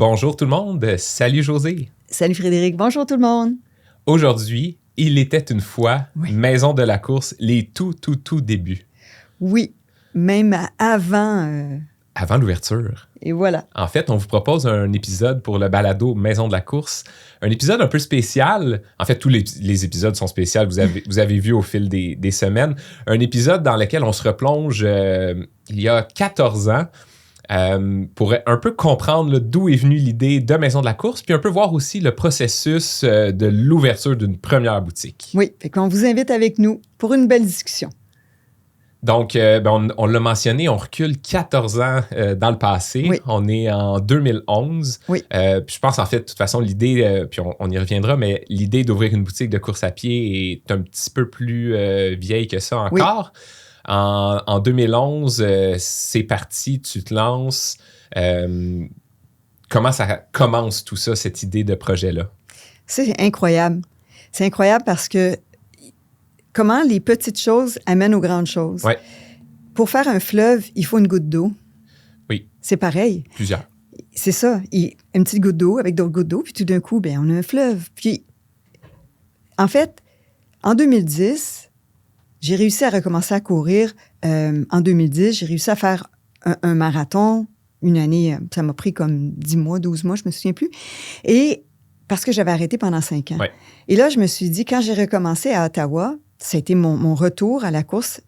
Bonjour tout le monde, salut José. Salut Frédéric, bonjour tout le monde. Aujourd'hui, il était une fois, Maison de la course, les tout débuts. Oui, même avant... Avant l'ouverture. Et voilà. En fait, on vous propose un épisode pour le balado Maison de la course. Un épisode un peu spécial. En fait, tous les épisodes sont spéciaux, vous avez vu au fil des semaines. Un épisode dans lequel on se replonge il y a 14 ans pour un peu comprendre d'où est venue l'idée de Maison de la course, puis un peu voir aussi le processus de l'ouverture d'une première boutique. Oui, fait qu'on vous invite avec nous pour une belle discussion. Donc, on l'a mentionné, on recule 14 ans dans le passé. Oui. On est en 2011. Oui. Puis je pense, en fait, de toute façon, l'idée, puis on y reviendra, mais l'idée d'ouvrir une boutique de course à pied est un petit peu plus vieille que ça encore. Oui. En 2011, c'est parti, tu te lances. Comment ça commence tout ça, cette idée de projet-là? C'est incroyable. C'est incroyable parce que comment les petites choses amènent aux grandes choses. Ouais. Pour faire un fleuve, il faut une goutte d'eau. Oui. C'est pareil. Plusieurs. C'est ça. Une petite goutte d'eau avec d'autres gouttes d'eau, puis tout d'un coup, on a un fleuve. Puis, en fait, en 2010, j'ai réussi à recommencer à courir. En 2010, j'ai réussi à faire un marathon. Une année, ça m'a pris comme 10 mois, 12 mois, je me souviens plus. Et parce que j'avais arrêté pendant 5 ans. Ouais. Et là, je me suis dit, quand j'ai recommencé à Ottawa, ça a été mon retour à la course.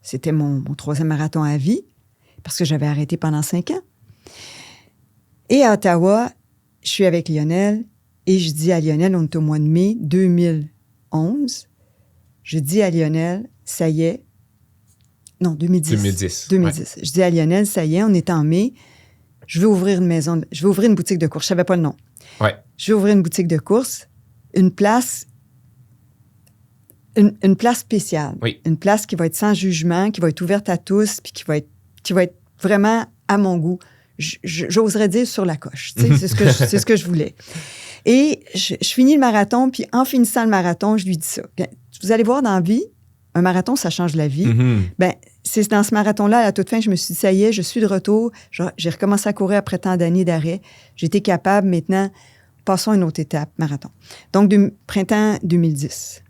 C'était mon 3e marathon à vie, parce que j'avais arrêté pendant 5 ans. Et à Ottawa, je suis avec Lionel, et je dis à Lionel, on est au mois de mai 2011, je dis à Lionel, ça y est, non, 2010. 2010. Ouais. Je dis à Lionel, ça y est, on est en mai, je vais ouvrir une boutique de course. Je savais pas le nom. Ouais. Je vais ouvrir une boutique de course, une place spéciale. Oui. Une place qui va être sans jugement, qui va être ouverte à tous, puis qui va être vraiment à mon goût. J'oserais dire sur la coche. Tu sais, c'est ce que je voulais. Et je finis le marathon, puis en finissant le marathon, je lui dis ça. Vous allez voir dans la vie, un marathon, ça change la vie. Mm-hmm. C'est dans ce marathon-là, à la toute fin, je me suis dit, ça y est, je suis de retour. J'ai recommencé à courir après tant d'années d'arrêt. J'étais capable, maintenant, passons à une autre étape, marathon. Donc, printemps 2010.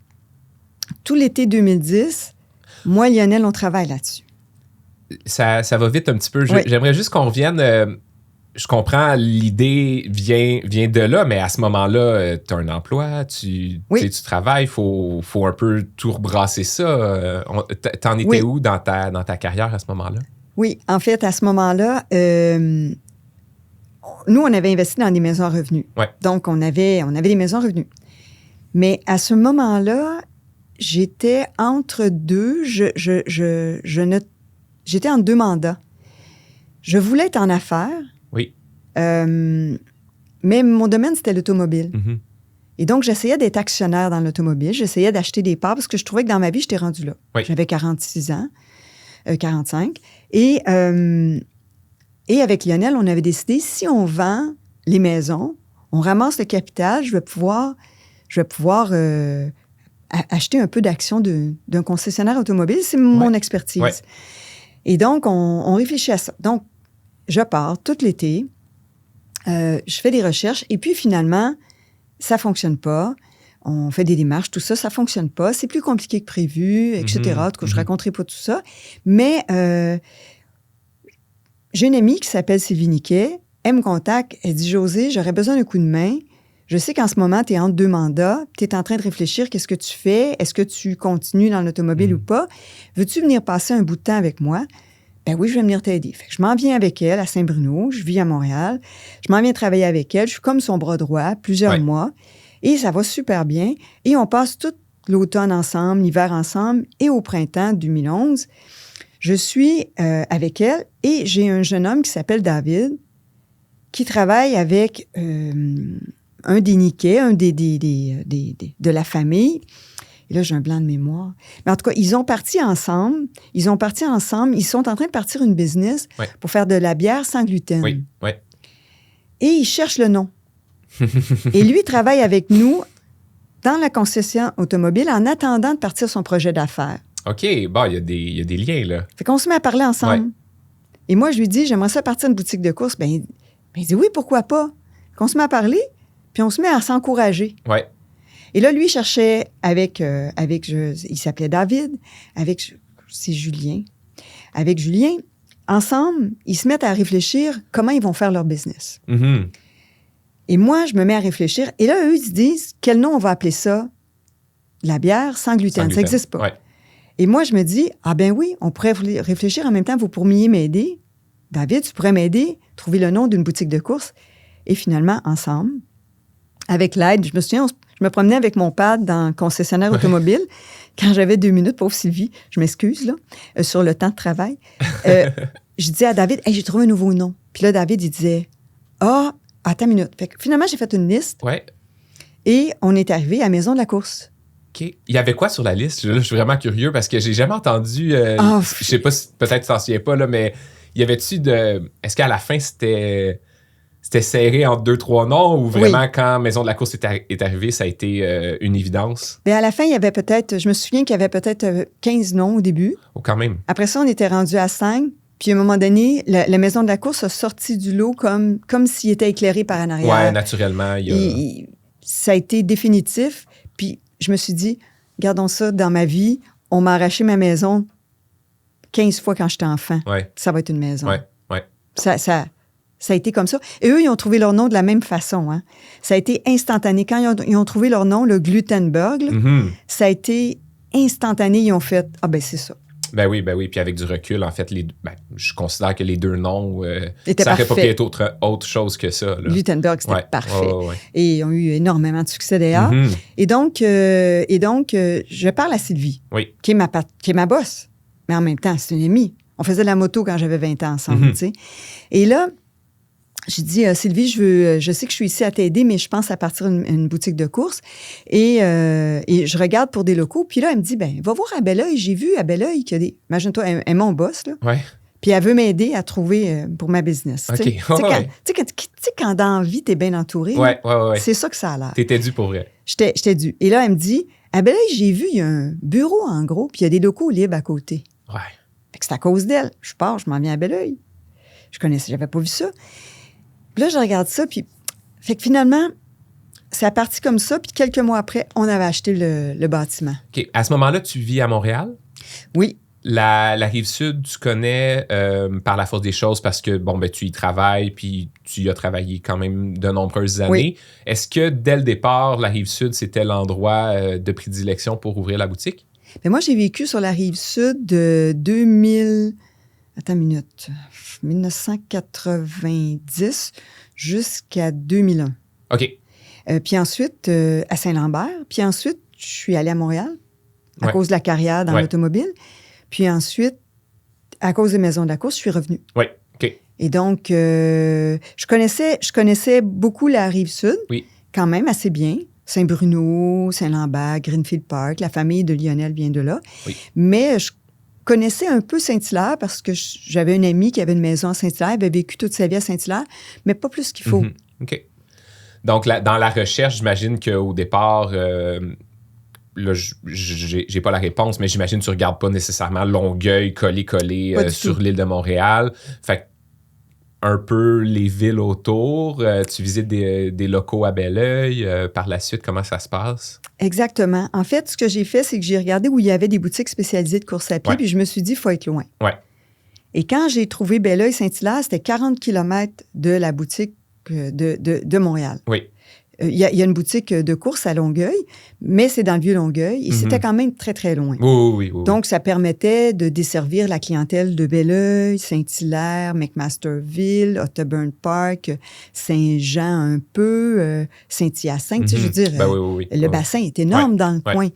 Tout l'été 2010, moi et Lionel, on travaille là-dessus. Ça va vite un petit peu. Oui. J'aimerais juste qu'on revienne. Je comprends, l'idée vient de là, mais à ce moment-là, tu as un emploi, tu travailles, il faut un peu tout rebrasser ça. T'en étais où dans ta carrière à ce moment-là? Oui, en fait, à ce moment-là, nous, on avait investi dans des maisons à revenus. Ouais. Donc, on avait des maisons à revenus. Mais à ce moment-là, j'étais entre deux. J'étais en 2 mandats. Je voulais être en affaires. Oui. Mais mon domaine, c'était l'automobile. Mm-hmm. Et donc, j'essayais d'être actionnaire dans l'automobile. J'essayais d'acheter des parts parce que je trouvais que dans ma vie, j'étais rendue là. Oui. J'avais 46 ans, 45. Et avec Lionel, on avait décidé, si on vend les maisons, on ramasse le capital, je vais pouvoir acheter un peu d'actions d'un concessionnaire automobile. C'est mon expertise. Ouais. Et donc, on réfléchit à ça. Donc, je pars tout l'été, je fais des recherches, et puis finalement, ça ne fonctionne pas. On fait des démarches, tout ça, ça ne fonctionne pas. C'est plus compliqué que prévu, etc. En tout cas, je ne raconterai pas tout ça. Mais j'ai une amie qui s'appelle Sylvie Niquet. Elle me contacte, elle dit « José, j'aurais besoin d'un coup de main. Je sais qu'en ce moment, tu es entre 2 mandats. Tu es en train de réfléchir, qu'est-ce que tu fais? Est-ce que tu continues dans l'automobile ou pas? Veux-tu venir passer un bout de temps avec moi? » Ben oui, je vais venir t'aider. Fait que je m'en viens avec elle à Saint-Bruno. Je vis à Montréal. Je m'en viens travailler avec elle. Je suis comme son bras droit, plusieurs mois. Et ça va super bien. Et on passe tout l'automne ensemble, l'hiver ensemble. Et au printemps 2011, je suis avec elle et j'ai un jeune homme qui s'appelle David qui travaille avec un des Niquet, un de la famille. Et là, j'ai un blanc de mémoire. Mais en tout cas, ils sont partis ensemble. Ils sont en train de partir une business pour faire de la bière sans gluten. Oui. Et ils cherchent le nom. Et lui, il travaille avec nous dans la concession automobile en attendant de partir son projet d'affaires. OK, bon, il y a des liens, là. Fait qu'on se met à parler ensemble. Ouais. Et moi, je lui dis, j'aimerais ça partir une boutique de course. Ben, Mais il dit, oui, pourquoi pas? Qu'on se met à parler, puis on se met à s'encourager. Ouais. Et là, lui, il cherchait il s'appelait David, c'est Julien. Avec Julien, ensemble, ils se mettent à réfléchir comment ils vont faire leur business. Mm-hmm. Et moi, je me mets à réfléchir. Et là, eux, ils se disent, quel nom on va appeler ça? La bière sans gluten. Ça n'existe pas. Ouais. Et moi, je me dis, ah ben oui, on pourrait réfléchir en même temps, vous pourriez m'aider. David, tu pourrais m'aider, trouver le nom d'une boutique de course. Et finalement, ensemble, avec l'aide, je me souviens, je me promenais avec mon pad dans le concessionnaire automobile. Quand j'avais 2 minutes, pauvre Sylvie, je m'excuse, là, sur le temps de travail. Je disais à David, hey, j'ai trouvé un nouveau nom. Puis là, David, il disait, attends une minute. Fait que finalement, j'ai fait une liste. Ouais. Et on est arrivé à la Maison de la course. OK. Il y avait quoi sur la liste? Là, je suis vraiment curieux parce que j'ai jamais entendu... je sais pas si peut-être tu t'en souviens pas, là, mais y avait-tu de... Est-ce qu'à la fin, c'était serré entre 2-3 noms ou vraiment quand Maison de la course est arrivée, ça a été une évidence? Bien, à la fin, il y avait je me souviens qu'il y avait peut-être 15 noms au début. Oh, quand même. Après ça, on était rendu à 5. Puis à un moment donné, la Maison de la course a sorti du lot comme s'il était éclairé par en arrière. Ouais, naturellement. Ça a été définitif. Puis je me suis dit, gardons ça dans ma vie. On m'a arraché ma maison 15 fois quand j'étais enfant. Ouais. Ça va être une maison. Ouais, ouais. Ça a été comme ça. Et eux, ils ont trouvé leur nom de la même façon. Hein. Ça a été instantané. Quand ils ont trouvé leur nom, le Glutenberg, ça a été instantané. Ils ont fait, ben c'est ça. Ben oui. Puis avec du recul, en fait, je considère que les 2 noms, ça n'aurait pas pu être autre chose que ça. Là. Glutenberg, c'était parfait. Ouais. Et ils ont eu énormément de succès d'ailleurs. Et donc, je parle à Sylvie, qui est ma boss. Mais en même temps, c'est une amie. On faisait de la moto quand j'avais 20 ans ensemble, tu sais. Et là, j'ai dit, Sylvie, je sais que je suis ici à t'aider, mais je pense à partir une boutique de course. Et je regarde pour des locaux. Puis là, elle me dit, va voir à Belleuil. J'ai vu à Belleuil qu'il y a des... Imagine-toi, elle est mon boss, là. Ouais. Puis elle veut m'aider à trouver pour ma business. OK. Tu sais, quand dans la vie, t'es bien entouré. Ouais. C'est ça que ça a l'air. T'étais dû pour vrai. J'étais dû. Et là, elle me dit, à Belleuil, j'ai vu, il y a un bureau en gros, puis il y a des locaux libres à côté. Ouais. Fait que c'est à cause d'elle. Je pars, je m'en viens à Belleuil. J'avais pas vu ça. Puis là, je regarde ça, puis... Fait que finalement, c'est parti comme ça, puis quelques mois après, on avait acheté le bâtiment. OK. À ce moment-là, tu vis à Montréal? Oui. La Rive-Sud, tu connais par la force des choses parce que, tu y travailles, puis tu y as travaillé quand même de nombreuses années. Oui. Est-ce que, dès le départ, la Rive-Sud, c'était l'endroit de prédilection pour ouvrir la boutique? Mais moi, j'ai vécu sur la Rive-Sud de 2000... Attends une minute. 1990 jusqu'à 2001. OK. Puis ensuite, à Saint-Lambert. Puis ensuite, je suis allée à Montréal à cause de la carrière dans l'automobile. Puis ensuite, à cause des maisons de la course, je suis revenue. Oui, OK. Et donc, je connaissais beaucoup la Rive-Sud, quand même assez bien. Saint-Bruno, Saint-Lambert, Greenfield Park, la famille de Lionel vient de là. Oui. Mais je connaissais un peu Saint-Hilaire parce que j'avais une amie qui avait une maison à Saint-Hilaire, elle avait vécu toute sa vie à Saint-Hilaire, mais pas plus qu'il faut. OK. Donc, dans la recherche, j'imagine qu'au départ, là, j'ai pas la réponse, mais j'imagine que tu regardes pas nécessairement Longueuil collé sur l'île de Montréal. Fait que un peu les villes autour. Tu visites des locaux à Belleuil. Par la suite, comment ça se passe? Exactement. En fait, ce que j'ai fait, c'est que j'ai regardé où il y avait des boutiques spécialisées de course à pied, puis je me suis dit, il faut être loin. Ouais. Et quand j'ai trouvé Belleuil-Saint-Hilaire, c'était 40 km de la boutique de Montréal. Oui. Il y a une boutique de course à Longueuil, mais c'est dans le Vieux-Longueuil et c'était quand même très, très loin. Oui. Donc, ça permettait de desservir la clientèle de Belleuil, Saint-Hilaire, McMasterville, Otterburn Park, Saint-Jean un peu, Saint-Hyacinthe. Tu sais, je veux dire, le bassin est énorme dans le coin.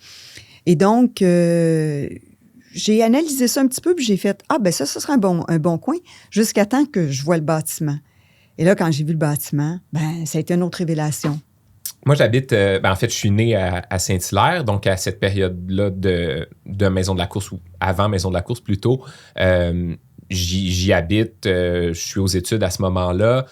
Et donc, j'ai analysé ça un petit peu puis j'ai fait, ça serait un bon coin jusqu'à temps que je vois le bâtiment. Et là, quand j'ai vu le bâtiment, ça a été une autre révélation. Moi, j'habite... en fait, je suis né à Saint-Hilaire, donc à cette période-là de Maison de la course, ou avant Maison de la course plutôt. J'y habite, je suis aux études à ce moment-là.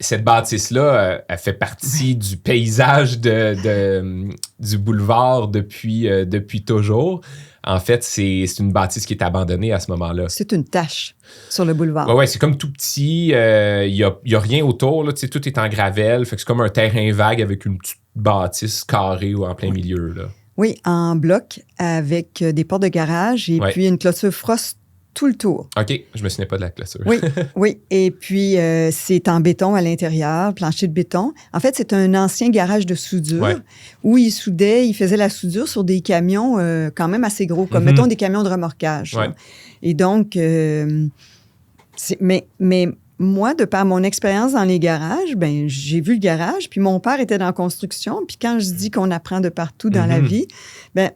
cette bâtisse-là, elle fait partie du paysage du boulevard depuis toujours. En fait, c'est une bâtisse qui est abandonnée à ce moment-là. C'est une tache sur le boulevard. Ouais, c'est comme tout petit. Il y a rien autour. Là, tout est en gravelle. Fait que c'est comme un terrain vague avec une petite bâtisse carrée ou en plein milieu. Là. Oui, en bloc avec des portes de garage et puis une clôture frost tout le tour. OK, je me souvenais pas de la clôture. Oui. Et puis, c'est en béton à l'intérieur, plancher de béton. En fait, c'est un ancien garage de soudure où il faisait la soudure sur des camions quand même assez gros, comme mettons des camions de remorquage. Ouais. Et donc, mais moi, de par mon expérience dans les garages, ben j'ai vu le garage, puis mon père était dans la construction, puis quand je dis qu'on apprend de partout dans la vie, ben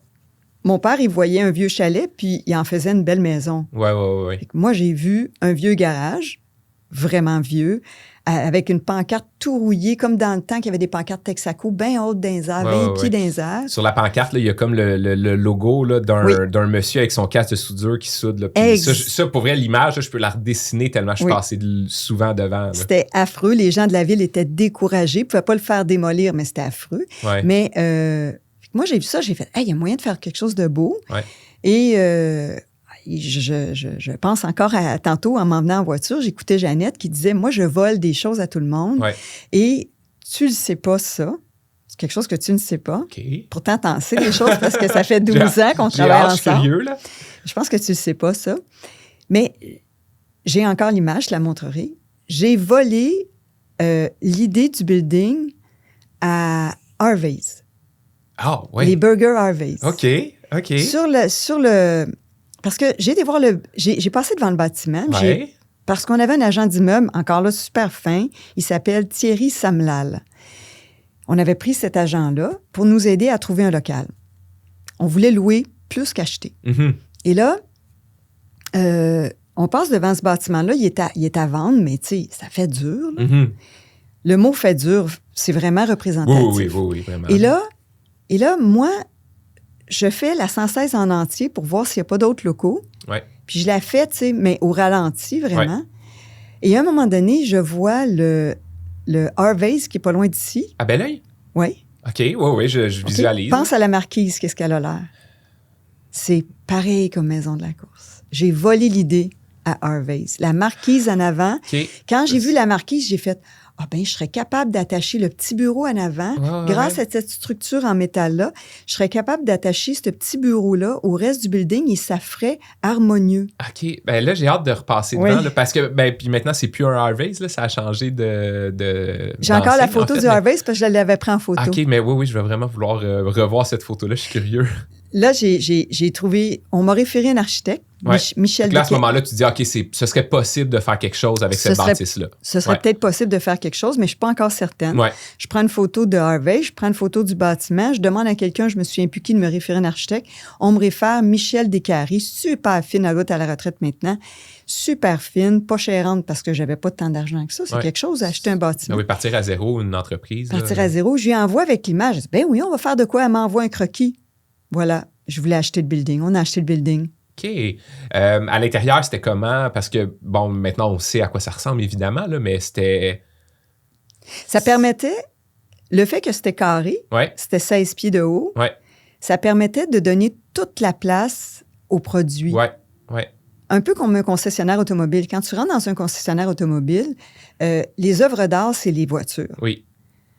mon père, il voyait un vieux chalet, puis il en faisait une belle maison. Ouais. Moi, j'ai vu un vieux garage, vraiment vieux, avec une pancarte tout rouillée, comme dans le temps qu'il y avait des pancartes Texaco, bien hautes dans les airs, 20 pieds dans les airs. Sur la pancarte, là, il y a comme le logo là, d'un monsieur avec son casque de soudure qui soude. Là, ça, pour vrai, l'image, là, je peux la redessiner tellement je suis passé souvent devant. Là. C'était affreux. Les gens de la ville étaient découragés. Ils ne pouvaient pas le faire démolir, mais c'était affreux. Ouais. Mais moi, j'ai vu ça, j'ai fait, il y a moyen de faire quelque chose de beau. Ouais. Et je pense encore à tantôt, en m'en venant en voiture, j'écoutais Jeannette qui disait, moi, je vole des choses à tout le monde. Ouais. Et tu le sais pas, ça. C'est quelque chose que tu ne sais pas. Okay. Pourtant, t'en sais des choses parce que ça fait 12 ans qu'on travaille ensemble. Je suis curieux, là. Je pense que tu ne sais pas, ça. Mais j'ai encore l'image, je la montrerai. J'ai volé l'idée du building à Harvey's. Ah, oui. Les burgers Harvey's. OK. Sur le... Parce que j'ai été voir le... J'ai passé devant le bâtiment. Ouais. Parce qu'on avait un agent d'immeuble, encore là, super fin. Il s'appelle Thierry Samlal. On avait pris cet agent-là pour nous aider à trouver un local. On voulait louer plus qu'acheter. Mm-hmm. Et là, on passe devant ce bâtiment-là. Il est à vendre, mais tu sais, ça fait dur. Là. Mm-hmm. Le mot fait dur, c'est vraiment représentatif. Oui, vraiment. Et là, moi, je fais la 116 en entier pour voir s'il n'y a pas d'autres locaux. Ouais. Puis je la fais, tu sais, mais au ralenti, vraiment. Ouais. Et à un moment donné, je vois le Harvey's qui est pas loin d'ici. À Belleuil? Oui. OK, oui, je visualise. Pense à la marquise, qu'est-ce qu'elle a l'air. C'est pareil comme Maison de la course. J'ai volé l'idée à Harvey's. La marquise en avant. Okay. Quand j'ai vu la marquise, j'ai fait... je serais capable d'attacher le petit bureau en avant. Grâce à cette structure en métal-là, je serais capable d'attacher ce petit bureau-là au reste du building et ça ferait harmonieux. OK. Ben là, j'ai hâte de repasser devant, là, parce que, puis maintenant, c'est plus un Harvey's, là, ça a changé de J'ai encore la photo du Harvey's parce que je l'avais pris en photo. OK, mais oui, je vais vraiment vouloir revoir cette photo-là, je suis curieux. Là, j'ai trouvé... On m'a référé un architecte, Michel Là, à ce moment-là, tu dis, OK, ce serait possible de faire quelque chose avec cette bâtisse-là. Ce serait peut-être possible de faire quelque chose, mais je ne suis pas encore certaine. Ouais. Je prends une photo de Harvey, je prends une photo du bâtiment, je demande à quelqu'un, je me souviens plus qui, de me référer un architecte. On me réfère Michel Descaries, super fine, à l'autre à la retraite maintenant, super fine, pas chérante parce que j'avais pas tant d'argent que ça. C'est quelque chose, acheter un bâtiment. Oui, partir à zéro, une entreprise. Partir à zéro. Je lui envoie avec l'image. Je dis, ben oui, on va faire de quoi? Elle m'envoie un croquis. Voilà, je voulais acheter le building. On a acheté le building. OK. À l'intérieur, c'était comment? Parce que, bon, maintenant, on sait à quoi ça ressemble, évidemment, là, mais c'était... Ça permettait... Le fait que c'était carré, c'était 16 pieds de haut, ça permettait de donner toute la place aux produits. Un peu comme un concessionnaire automobile. Quand tu rentres dans un concessionnaire automobile, les œuvres d'art, c'est les voitures. Oui.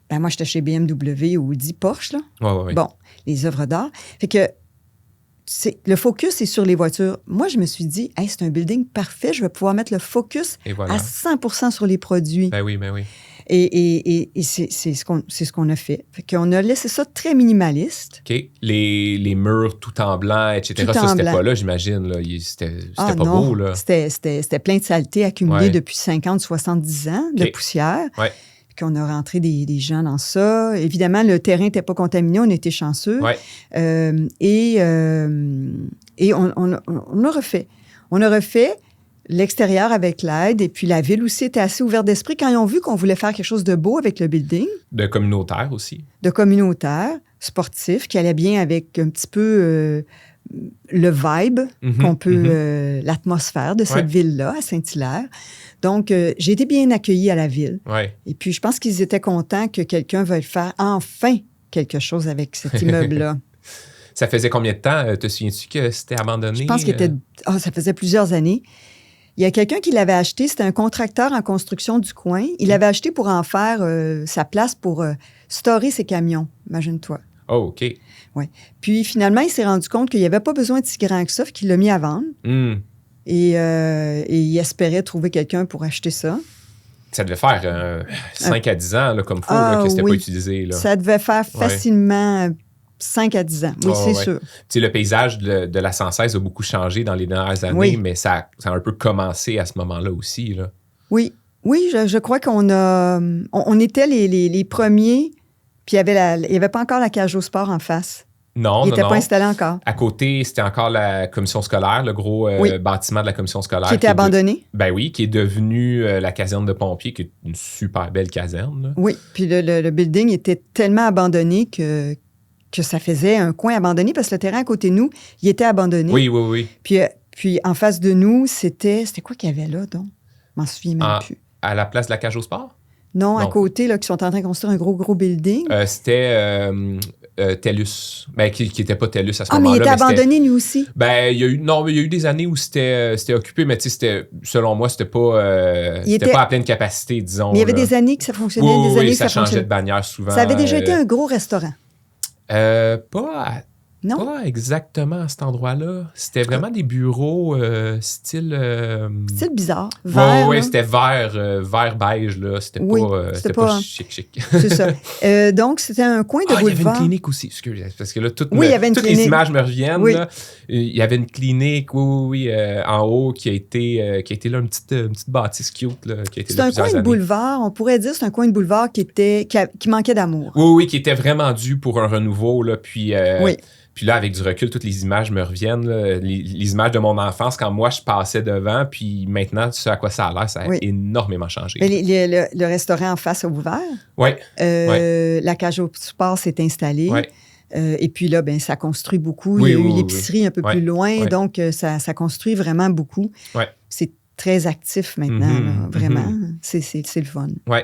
Ben moi, j'étais chez BMW ou Audi, Porsche, là. Oui. Bon, les œuvres d'art. Fait que le focus est sur les voitures. Moi, je me suis dit, hey, c'est un building parfait, je vais pouvoir mettre le focus à 100% sur les produits. Ben oui. Et c'est ce qu'on a fait. Fait qu'on a laissé ça très minimaliste. OK. Les murs tout en blanc, etc. Ça, c'était pas là, j'imagine. Là. C'était pas beau, là. C'était plein de saleté accumulée depuis 50, 70 ans de poussière. Ouais. Qu'on a rentré des gens dans ça. Évidemment, le terrain n'était pas contaminé, on était chanceux. Ouais. Et on a refait. On a refait l'extérieur avec l'aide, et puis la ville aussi était assez ouverte d'esprit quand ils ont vu qu'on voulait faire quelque chose de beau avec le building. De communautaire aussi. De communautaire, sportif, qui allait bien avec un petit peu le vibe qu'on peut, l'atmosphère de cette ville-là, à Saint-Hilaire. Donc, j'ai été bien accueillie à la ville. Ouais. Et puis, je pense qu'ils étaient contents que quelqu'un veuille faire enfin quelque chose avec cet immeuble-là. Ça faisait combien de temps? Te souviens-tu que c'était abandonné? Je pense ça faisait plusieurs années. Il y a quelqu'un qui l'avait acheté. C'était un contracteur en construction du coin. Il l'avait acheté pour en faire sa place pour storer ses camions, imagine-toi. Oh, OK. Ouais. Puis, finalement, il s'est rendu compte qu'il n'y avait pas besoin de si grand que ça, qu'il l'a mis à vendre. Et il espérait trouver quelqu'un pour acheter ça. Ça devait faire 5 à 10 ans, là, comme il faut, là, que c'était pas utilisé. Là. Ça devait faire facilement 5 à 10 ans. Oui, c'est sûr. Tu sais, le paysage de la 116 a beaucoup changé dans les dernières années, mais ça a un peu commencé à ce moment-là aussi. Là. Oui, je crois on était les premiers, puis il n'y avait pas encore la cage au sport en face. Non, il n'était pas installé encore. À côté, c'était encore la commission scolaire, le gros bâtiment de la commission scolaire. Qui était abandonné. Ben oui, qui est devenu la caserne de pompiers, qui est une super belle caserne. Là. Oui, puis le building était tellement abandonné que ça faisait un coin abandonné, parce que le terrain à côté de nous, il était abandonné. Oui. Puis en face de nous, c'était quoi qu'il y avait là, donc? Je m'en souviens même plus. À la place de la cage au sport? Non, à côté, là, qui sont en train de construire un gros building. C'était TELUS. Ben, qui n'était pas TELUS à ce moment-là. Mais il était abandonné, lui aussi. Ben, il y a eu des années où c'était occupé, mais tu sais, selon moi, c'était pas à pleine capacité, disons. Mais il y avait des années que ça fonctionnait, des années que ça changeait de bannière souvent. Ça avait déjà été un gros restaurant. Pas exactement à cet endroit-là. C'était vraiment des bureaux style bizarre. Vert. Oui, c'était vert beige, là. C'était pas chic. C'est ça. Donc, c'était un coin de boulevard. Il y avait une clinique aussi, excusez, parce que là, toutes les images me reviennent. Oui. Là. Il y avait une clinique, en haut, qui a été là, une petite bâtisse cute, là, qui a été là plusieurs années. C'est un coin de boulevard, on pourrait dire, c'est un coin de boulevard qui manquait d'amour. Oui, qui était vraiment dû pour un renouveau, là, puis... Puis là, avec du recul, toutes les images me reviennent. Là, les images de mon enfance, quand moi, je passais devant. Puis maintenant, tu sais à quoi ça a l'air, ça a énormément changé. Mais le restaurant en face a ouvert. Oui. La cage au sport s'est installée. Oui. Et puis là, ça construit beaucoup. Il y a eu l'épicerie un peu plus loin. Donc, ça construit vraiment beaucoup. Oui. C'est très actif maintenant, là, vraiment. C'est le fun. Oui.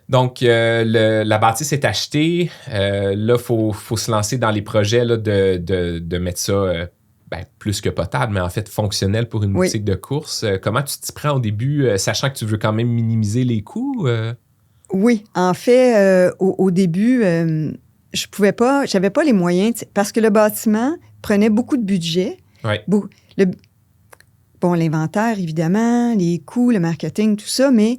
Donc, la bâtisse est achetée. Là, il faut se lancer dans les projets là, de mettre ça plus que potable, mais en fait fonctionnel pour une boutique de course. Comment tu t'y prends au début, sachant que tu veux quand même minimiser les coûts? Oui, en fait, au début, je pouvais pas, j'avais pas les moyens, parce que le bâtiment prenait beaucoup de budget. Oui. L'inventaire, évidemment, les coûts, le marketing, tout ça, mais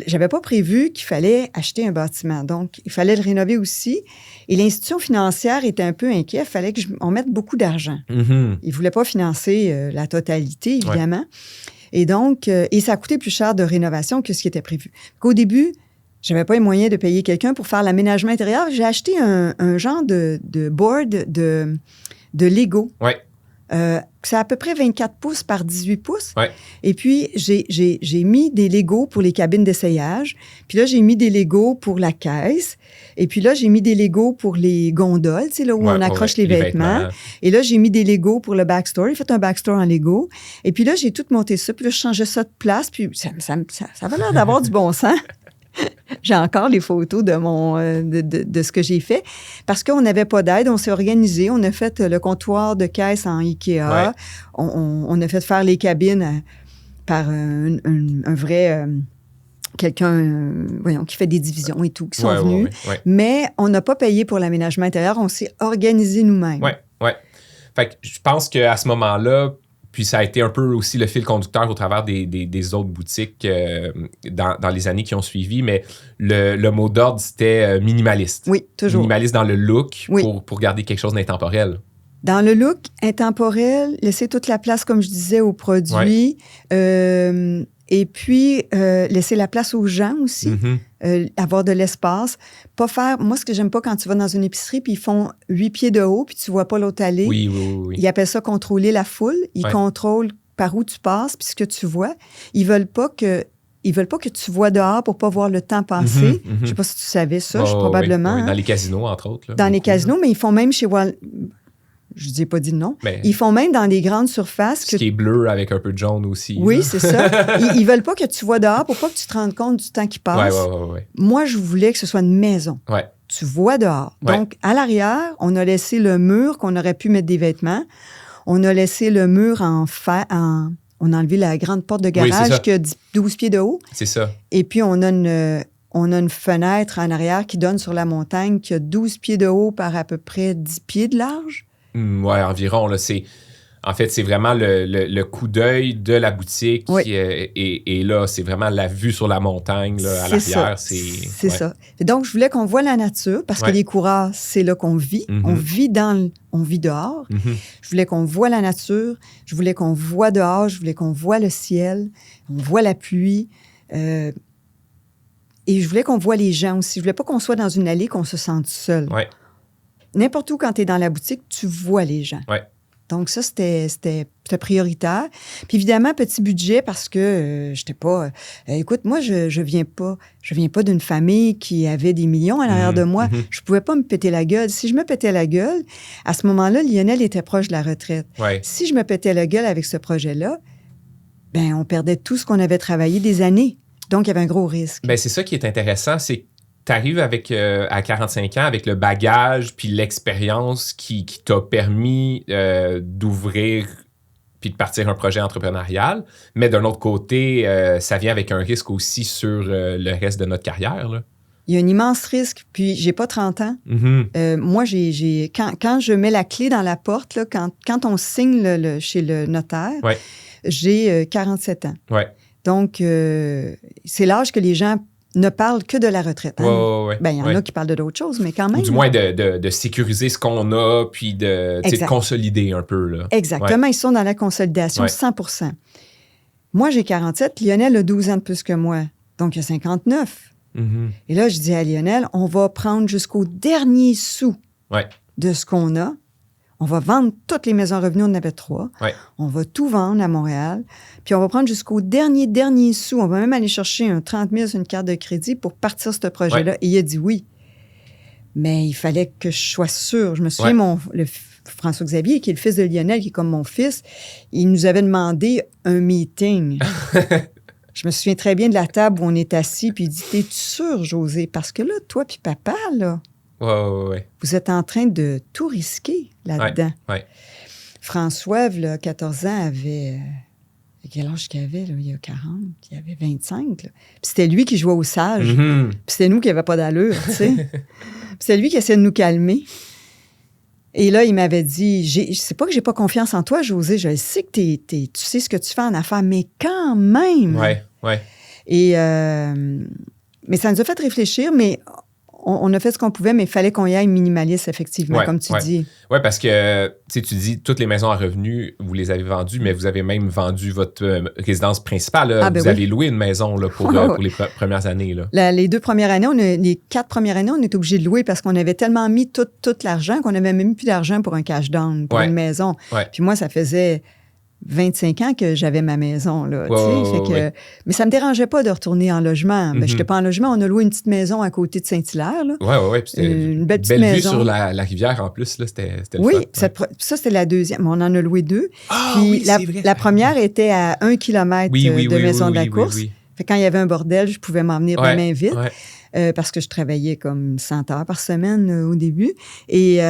j'avais pas prévu qu'il fallait acheter un bâtiment. Donc, il fallait le rénover aussi. Et l'institution financière était un peu inquiète. Il fallait qu'on mette beaucoup d'argent. Ils ne voulaient pas financer la totalité, évidemment. Et donc, ça a coûté plus cher de rénovation que ce qui était prévu. Au début, je n'avais pas les moyens de payer quelqu'un pour faire l'aménagement intérieur. J'ai acheté un genre de board de Lego. Oui. C'est à peu près 24 pouces par 18 pouces. Ouais. Et puis, j'ai mis des Legos pour les cabines d'essayage. Puis là, j'ai mis des Legos pour la caisse. Et puis là, j'ai mis des Legos pour les gondoles, tu sais, là où on accroche les vêtements. Et là, j'ai mis des Legos pour le backstore. J'ai fait un backstore en Lego. Et puis là, j'ai tout monté ça. Puis là, je changeais ça de place. Puis ça avait l'air d'avoir du bon sens. J'ai encore les photos de ce que j'ai fait. Parce qu'on n'avait pas d'aide, on s'est organisé. On a fait le comptoir de caisse en Ikea. Ouais. On a fait faire les cabines par un vrai... quelqu'un, qui fait des divisions et tout, qui sont venus. Ouais. Mais on n'a pas payé pour l'aménagement intérieur. On s'est organisé nous-mêmes. Oui. Fait que je pense qu'à ce moment-là, puis ça a été un peu aussi le fil conducteur au travers des autres boutiques dans les années qui ont suivi, mais le mot d'ordre, c'était minimaliste. Oui, toujours. Minimaliste dans le look pour garder quelque chose d'intemporel. Dans le look intemporel, laisser toute la place, comme je disais, aux produits. Et puis, laisser la place aux gens aussi. Avoir de l'espace. Pas faire... Moi, ce que j'aime pas quand tu vas dans une épicerie, puis ils font 8 pieds de haut, puis tu vois pas l'autre allée. Oui. Ils appellent ça contrôler la foule. Ils contrôlent par où tu passes, puis ce que tu vois. Ils veulent pas que tu vois dehors pour pas voir le temps passer. Je sais pas si tu savais ça, probablement. Oui. Dans les casinos, entre autres. Là, dans les casinos, mais ils font même chez Je n'ai pas dit non. Mais Ils font même dans des grandes surfaces. ce qui est bleu avec un peu de jaune aussi. Oui, là. c'est ça. Ils veulent pas que tu vois dehors pour pas que tu te rendes compte du temps qui passe. Ouais. Moi, je voulais que ce soit une maison. Ouais. Tu vois dehors. Ouais. Donc, à l'arrière, on a laissé le mur qu'on aurait pu mettre des vêtements. On a laissé le mur on a enlevé la grande porte de Oui, c'est garage ça. qui a 12 pieds de haut. C'est ça. Et puis, on a une fenêtre en arrière qui donne sur la montagne qui a 12 pieds de haut par à peu près 10 pieds de large. Ouais, environ. Là, en fait, c'est vraiment le coup d'œil de la boutique. Oui. Et là, c'est vraiment la vue sur la montagne là, à l'arrière. C'est ça. Et donc, je voulais qu'on voit la nature parce que les coureurs, c'est là qu'on vit. Mm-hmm. On vit dehors. Mm-hmm. Je voulais qu'on voit la nature. Je voulais qu'on voit dehors. Je voulais qu'on voit le ciel. On voit la pluie. Et je voulais qu'on voit les gens aussi. Je voulais pas qu'on soit dans une allée, qu'on se sente seul. Ouais. N'importe où, quand tu es dans la boutique, tu vois les gens. Ouais. Donc, ça, c'était prioritaire. Puis évidemment, petit budget parce que j'étais pas... écoute, moi, je viens pas d'une famille qui avait des millions à l'arrière de moi. Mm-hmm. Je pouvais pas me péter la gueule. Si je me pétais la gueule, à ce moment-là, Lionel était proche de la retraite. Ouais. Si je me pétais la gueule avec ce projet-là, ben on perdait tout ce qu'on avait travaillé des années. Donc, il y avait un gros risque. Ben, c'est ça qui est intéressant, c'est que tu arrives à 45 ans avec le bagage puis l'expérience qui t'a permis d'ouvrir puis de partir un projet entrepreneurial. Mais d'un autre côté, ça vient avec un risque aussi sur le reste de notre carrière. Là. Il y a un immense risque. Puis, j'ai pas 30 ans. Mm-hmm. Moi, quand je mets la clé dans la porte, là, quand on signe chez le notaire, Ouais. j'ai 47 ans. Ouais. Donc, c'est l'âge que les gens ne parlent que de la retraite. Hein? Ouais. Ben, il y en a qui parlent d'autres choses, mais quand même. Ou du moins de sécuriser ce qu'on a, puis de consolider un peu. Là. Exactement. Ils sont dans la consolidation 100%. Moi, j'ai 47. Lionel a 12 ans de plus que moi. Donc, il a 59. Mm-hmm. Et là, je dis à Lionel, on va prendre jusqu'au dernier sou de ce qu'on a. On va vendre toutes les maisons revenues, on en avait 3. Ouais. On va tout vendre à Montréal. Puis on va prendre jusqu'au dernier sou. On va même aller chercher un 30 000 sur une carte de crédit pour partir ce projet-là. Ouais. Et il a dit oui. Mais il fallait que je sois sûre. Je me souviens, François Xavier, qui est le fils de Lionel, qui est comme mon fils, il nous avait demandé un meeting. Je me souviens très bien de la table où on est assis, puis il dit, t'es-tu sûr, José? Parce que là, toi puis papa, là, Ouais. vous êtes en train de tout risquer là-dedans. Ouais. François, là, 14 ans, avait... quel âge qu'il avait, là? Il y a 40, il avait 25. Là. Puis c'était lui qui jouait au sage. Mm-hmm. Puis c'était nous qui n'avions pas d'allure, tu sais. Puis c'était lui qui essayait de nous calmer. Et là, il m'avait dit, c'est pas que j'ai pas confiance en toi, José, je sais que tu sais ce que tu fais en affaires, mais quand même... Ouais. Et... mais ça nous a fait réfléchir, mais... On a fait ce qu'on pouvait, mais il fallait qu'on y aille minimaliste, effectivement, comme tu dis. Oui, parce que tu dis, toutes les maisons à revenus, vous les avez vendues, mais vous avez même vendu votre résidence principale. Là. Vous avez loué une maison là, pour les premières années. Là. Les 2 premières années, les 4 premières années, on était obligé de louer parce qu'on avait tellement mis tout l'argent qu'on n'avait même plus d'argent pour un cash down, pour une maison. Ouais. Puis moi, ça faisait 25 ans que j'avais ma maison, là, mais ça me dérangeait pas de retourner en logement. Ben, j'étais pas en logement, on a loué une petite maison à côté de Saint-Hilaire, là. Ouais, puis c'était une belle vue sur la rivière, en plus, là, c'était oui, le fun. ça, c'était la deuxième. On en a loué 2. Ah, puis oui, c'est vrai. La première était à 1 kilomètre de Maison de la Course. Oui. Fait quand il y avait un bordel, je pouvais m'en venir de main vite. Ouais. Parce que je travaillais comme 100 heures par semaine au début. Mais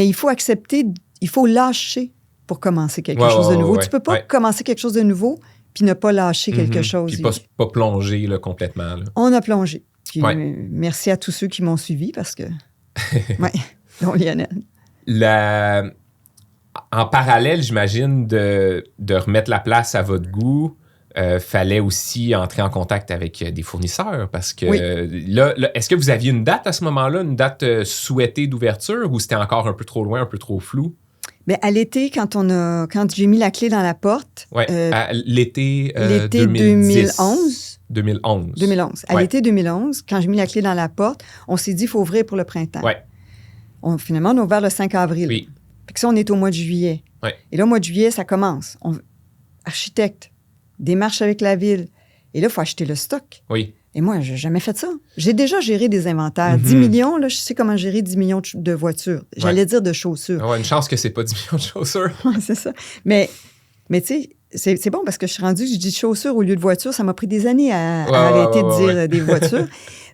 il faut accepter, il faut lâcher pour commencer quelque chose de nouveau. Tu peux pas commencer quelque chose de nouveau puis ne pas lâcher quelque chose. Puis pas plonger là, complètement. Là. On a plongé. Puis, merci à tous ceux qui m'ont suivi parce que... dont Lionel. En parallèle, j'imagine, de remettre la place à votre goût, fallait aussi entrer en contact avec des fournisseurs parce que là, est-ce que vous aviez une date à ce moment-là, une date souhaitée d'ouverture ou c'était encore un peu trop loin, un peu trop flou? Bien, à l'été, quand j'ai mis la clé dans la porte... à l'été 2011. 2011. À l'été 2011, quand j'ai mis la clé dans la porte, on s'est dit qu'il faut ouvrir pour le printemps. Finalement, on a ouvert le 5 avril. Oui. Puis que ça, on est au mois de juillet. Et là, au mois de juillet, ça commence. Architecte, démarche avec la ville. Et là, il faut acheter le stock. Oui. Et moi, j'ai jamais fait ça. J'ai déjà géré des inventaires. 10 millions, là, je sais comment gérer 10 millions de voitures. J'allais dire de chaussures. Une chance que c'est pas 10 millions de chaussures. Oui, c'est ça. Mais tu sais, c'est bon parce que je suis rendue, je dis chaussures au lieu de voitures. Ça m'a pris des années à arrêter de dire des voitures.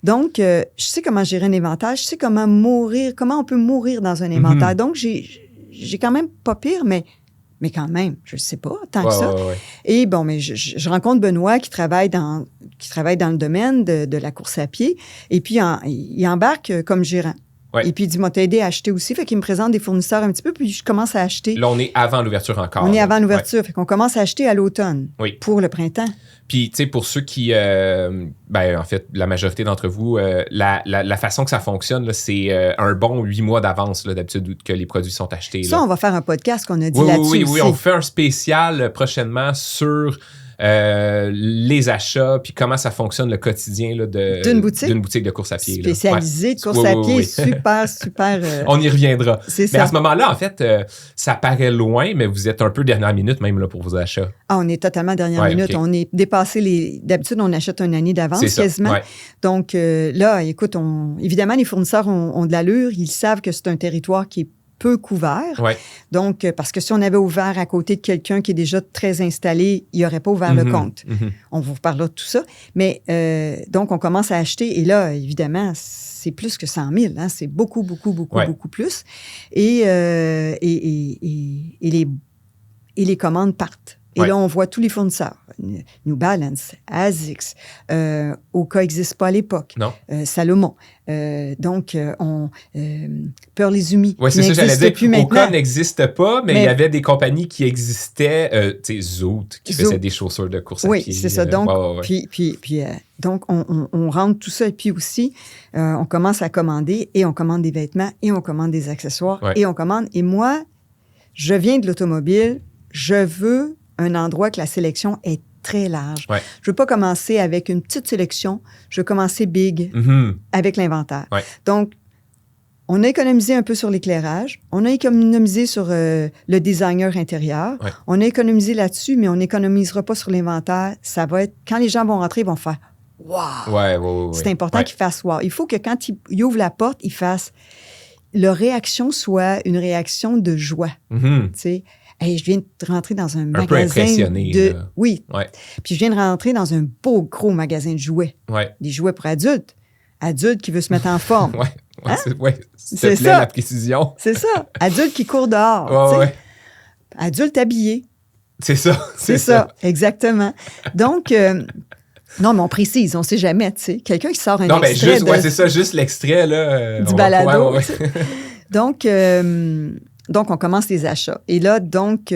Donc, je sais comment gérer un inventaire. Je sais comment on peut mourir dans un inventaire. Donc, j'ai quand même pas pire, mais quand même, je ne sais pas, tant que ça. Ouais. Et bon, mais je rencontre Benoît qui travaille dans le domaine de la course à pied. Et puis, il embarque comme gérant. Ouais. Et puis, il dit, moi, t'as aidé à acheter aussi. Fait qu'il me présente des fournisseurs un petit peu, puis je commence à acheter. Là, on est avant l'ouverture encore. On est avant l'ouverture. Fait qu'on commence à acheter à l'automne pour le printemps. Puis, tu sais, pour ceux qui... en fait, la majorité d'entre vous, la façon que ça fonctionne, là, c'est un bon 8 mois d'avance, là, d'habitude, que les produits sont achetés. Ça, là. on va faire un podcast qu'on a dit là-dessus aussi. Oui, on fait un spécial prochainement sur les achats, puis comment ça fonctionne le quotidien là, d'une boutique de course à pied. Spécialisée de course à pied, super. On y reviendra. C'est mais ça. à ce moment-là, en fait, ça paraît loin, mais vous êtes un peu dernière minute même là, pour vos achats. Ah, on est totalement dernière minute. Okay. On est dépassé D'habitude, on achète une année d'avance quasiment. Ouais. Donc là, écoute, évidemment, les fournisseurs ont de l'allure. Ils savent que c'est un territoire qui est peu couvert. Ouais. Donc, parce que si on avait ouvert à côté de quelqu'un qui est déjà très installé, il n'aurait pas ouvert le compte. On vous reparlera de tout ça. Mais donc, on commence à acheter. Et là, évidemment, c'est plus que 100 000. Hein? C'est beaucoup plus. Et les commandes partent. Et là, on voit tous les fournisseurs. New Balance, ASICS, Oka n'existe pas à l'époque. Non. Salomon. Pearl Izumi. Oui, c'est ça, j'allais dire. Plus Oka n'existe pas, mais il y avait des compagnies qui existaient. Tu sais, Zoot, qui faisait des chaussures de course à pied. Oui, c'est ça. Donc, donc on rentre tout ça. Et puis aussi, on commence à commander, et on commande des vêtements, et on commande des accessoires, et on commande. Et moi, je viens de l'automobile. Je veux un endroit que la sélection est très large. Ouais. Je veux pas commencer avec une petite sélection. Je veux commencer big avec l'inventaire. Ouais. Donc, on a économisé un peu sur l'éclairage. On a économisé sur le designer intérieur. Ouais. On a économisé là-dessus, mais on n'économisera pas sur l'inventaire. Ça va être... Quand les gens vont rentrer, ils vont faire « Wow! Ouais. C'est important qu'ils fassent « Wow! » Il faut que quand ils ouvrent la porte, ils fassent... Leur réaction soit une réaction de joie. Tu sais, hey, je viens de rentrer dans un magasin. Un peu impressionné. Là. Oui. Ouais. Puis je viens de rentrer dans un beau, gros magasin de jouets. Ouais. Des jouets pour adultes. Adulte qui veut se mettre en forme. Hein? C'est ça. La précision. C'est ça. Adulte qui court dehors. Ouais. Adulte habillé. C'est ça. C'est ça. Exactement. Donc, non, mais on précise, on ne sait jamais, tu sais. Quelqu'un qui sort un extrait c'est ça, juste l'extrait, là. Du balado. Donc, on commence les achats. Et là, donc,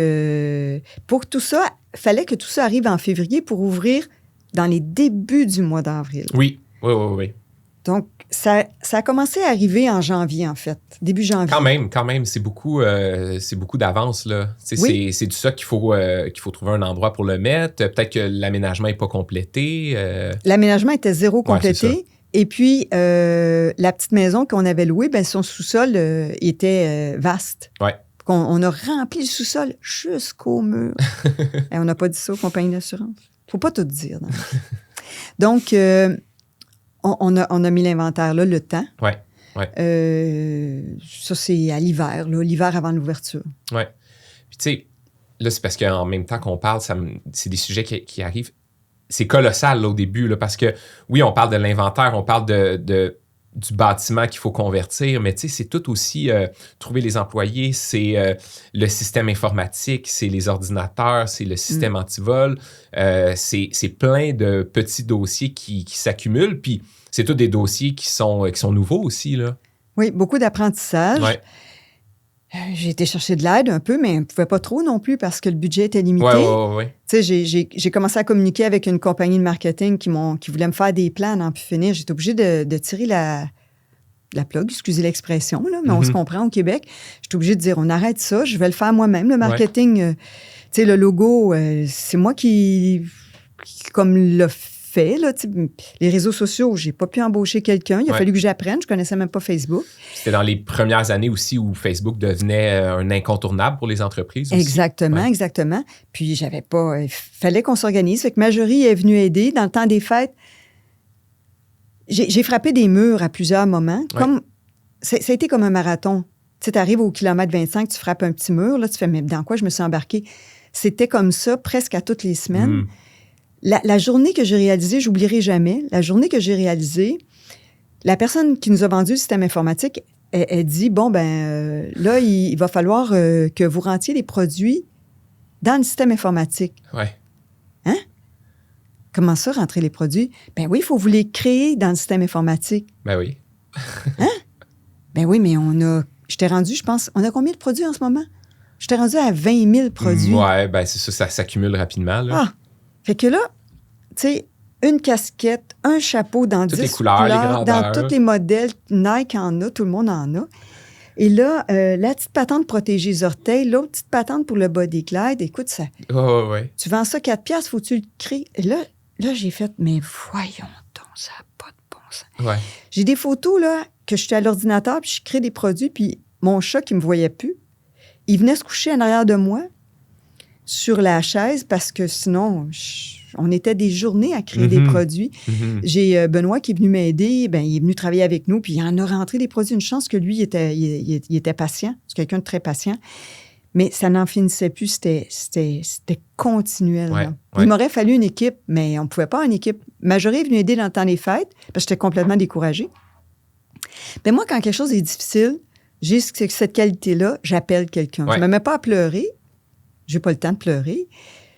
pour tout ça, il fallait que tout ça arrive en février pour ouvrir dans les débuts du mois d'avril. Oui. Donc, ça a commencé à arriver en janvier, en fait. Début janvier. Quand même. C'est beaucoup d'avance, là. C'est du ça qu'il faut trouver un endroit pour le mettre. Peut-être que l'aménagement n'est pas complété. L'aménagement était zéro complété. Et puis, la petite maison qu'on avait louée, son sous-sol était vaste. Ouais. On a rempli le sous-sol jusqu'au mur. Et on n'a pas dit ça aux compagnies d'assurance. Faut pas tout dire. Donc, on a mis l'inventaire là, le temps. Ouais. Ça, c'est à l'hiver, là, l'hiver avant l'ouverture. Oui. Puis, tu sais, là, c'est parce qu'en même temps qu'on parle, c'est des sujets qui arrivent. C'est colossal, là, au début, là, parce que, oui, on parle de l'inventaire, on parle du bâtiment qu'il faut convertir, mais, tu sais, c'est tout aussi trouver les employés, c'est le système informatique, c'est les ordinateurs, c'est le système antivol, c'est plein de petits dossiers qui s'accumulent, puis c'est tous des dossiers qui sont nouveaux aussi, là. Oui, beaucoup d'apprentissage. Ouais. J'ai été chercher de l'aide un peu, mais on ne pouvait pas trop non plus parce que le budget était limité. Oui. Tu sais, j'ai commencé à communiquer avec une compagnie de marketing qui voulait me faire des plans à n'en plus finir. J'étais obligée de tirer la plug, excusez l'expression, là, mais on se comprend au Québec. J'étais obligée de dire, on arrête ça, je vais le faire moi-même. Le marketing, tu sais, le logo, c'est moi qui comme le fait. Là, les réseaux sociaux, j'ai pas pu embaucher quelqu'un. Il a fallu que j'apprenne. Je connaissais même pas Facebook. C'était dans les premières années aussi où Facebook devenait un incontournable pour les entreprises aussi. Exactement. Puis j'avais pas... Il fallait qu'on s'organise. Fait que Marjorie est venue aider dans le temps des fêtes. j'ai frappé des murs à plusieurs moments. Comme, ça a été comme un marathon. Tu sais, t'arrives au kilomètre 25, tu frappes un petit mur, là, tu fais, mais dans quoi je me suis embarquée? C'était comme ça presque à toutes les semaines. La journée que j'ai réalisée, j'oublierai jamais, la journée que j'ai réalisée, la personne qui nous a vendu le système informatique, elle dit, bon, là, il va falloir que vous rentriez les produits dans le système informatique. Ouais. Hein? Comment ça, rentrer les produits? Ben oui, il faut vous les créer dans le système informatique. Ben oui. Hein? Ben oui, mais je t'ai rendu, je pense, on a combien de produits en ce moment? Je t'ai rendu à 20 000 produits. Ouais, ben c'est ça s'accumule rapidement, là. Ah! Fait que là, tu sais, une casquette, un chapeau dans toutes 10 les couleurs, les grandeurs. dans tous les modèles. Nike en a, tout le monde en a. Et là, la petite patente pour protéger les orteils, l'autre petite patente pour le body glide, écoute, ça. Ouais. Tu vends ça 4 $, faut que tu le crées. Et là, j'ai fait, mais voyons donc, ça n'a pas de bon sens. Ouais. J'ai des photos, là, que je suis à l'ordinateur, puis je crée des produits, puis mon chat qui me voyait plus, il venait se coucher en arrière de moi sur la chaise parce que sinon, on était des journées à créer des produits. J'ai Benoît qui est venu m'aider. Ben, il est venu travailler avec nous, puis il en a rentré des produits. Une chance que lui, il était patient. C'est quelqu'un de très patient. Mais ça n'en finissait plus. C'était continuel. Ouais. Il m'aurait fallu une équipe, mais on ne pouvait pas une équipe. Marjorie est venue aider dans le temps des fêtes parce que j'étais complètement découragée. Ben moi, quand quelque chose est difficile, j'ai cette qualité-là, j'appelle quelqu'un. Je ne me mets pas à pleurer. Je n'ai pas le temps de pleurer.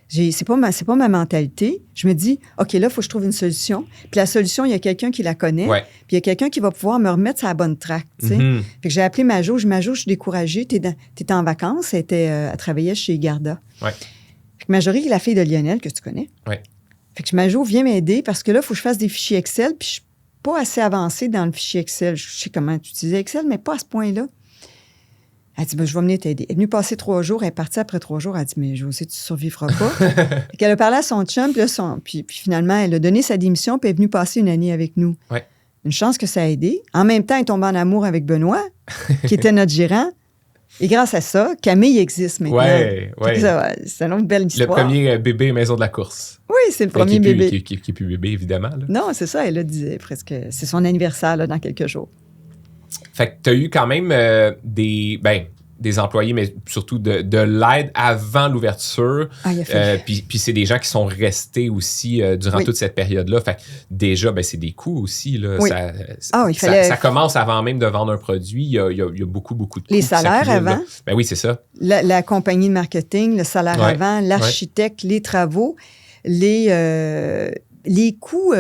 C'est pas ma mentalité. Je me dis, OK, là, il faut que je trouve une solution. Puis la solution, il y a quelqu'un qui la connaît. Ouais. Puis il y a quelqu'un qui va pouvoir me remettre sur la bonne track. Fait que j'ai appelé Majo. Majo, je suis découragée. T'étais en vacances. Elle travaillait chez Garda. Ouais. Fait que Marjorie, la fille de Lionel, que tu connais. Ouais. Fait que Majo vient m'aider parce que là, il faut que je fasse des fichiers Excel. Puis je suis pas assez avancée dans le fichier Excel. Je sais comment utiliser Excel, mais pas à ce point-là. Elle dit, je vais venir t'aider. Elle est venue passer 3 jours. Elle est partie après 3 jours. Elle dit, mais Josée, tu ne survivras pas. Elle a parlé à son chum. Puis finalement, elle a donné sa démission. Puis elle est venue passer une année avec nous. Ouais. Une chance que ça a aidé. En même temps, elle est tombée en amour avec Benoît, qui était notre gérant. Et grâce à ça, Camille existe maintenant. Ouais. C'est une autre belle histoire. Le premier bébé maison de la course. Oui, c'est le premier bébé. Qui est plus bébé, évidemment. Là. Non, c'est ça. Elle a dit presque. C'est son anniversaire là, dans quelques jours. Fait que tu as eu quand même des employés, mais surtout de l'aide avant l'ouverture. Puis c'est des gens qui sont restés aussi durant toute cette période-là. Fait que déjà, c'est des coûts aussi. Là. Oui. Ça commence avant même de vendre un produit. Il y a beaucoup de coûts. Les salaires avant. Là. Ben oui, c'est ça. La compagnie de marketing, le salaire avant, l'architecte, les travaux, les coûts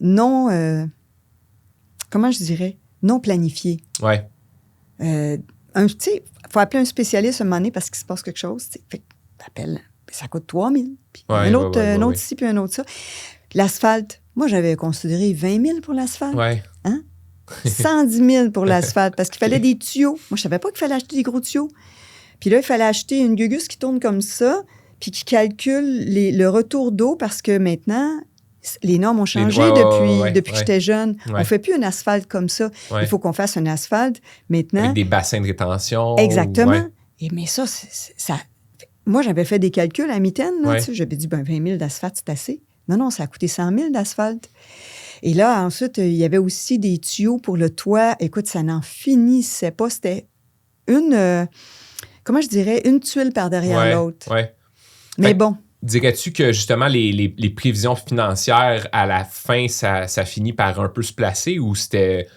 non... comment je dirais? Non planifiés. Oui. Il faut appeler un spécialiste un moment donné parce qu'il se passe quelque chose. Fait que t'appelles, ça coûte 3 000. Puis un autre ici, puis un autre ça. L'asphalte, moi, j'avais considéré 20 000 pour l'asphalte. Ouais. Hein? 110 000 pour l'asphalte parce qu'il fallait des tuyaux. Moi, je ne savais pas qu'il fallait acheter des gros tuyaux. Puis là, il fallait acheter une gugus qui tourne comme ça puis qui calcule le retour d'eau parce que maintenant... Les normes ont changé depuis que j'étais jeune. On ne fait plus un asphalte comme ça. Il faut qu'on fasse un asphalte maintenant. Avec des bassins de rétention. Exactement. Mais ça, moi, j'avais fait des calculs à mitaine. J'avais dit, 20 000 d'asphalte, c'est assez. Non, ça a coûté 100 000 d'asphalte. Et là, ensuite, il y avait aussi des tuyaux pour le toit. Écoute, ça n'en finissait pas. C'était une tuile par derrière l'autre. Ouais. Mais bon. Dirais-tu que justement les prévisions financières à la fin, ça finit par un peu se placer ou c'était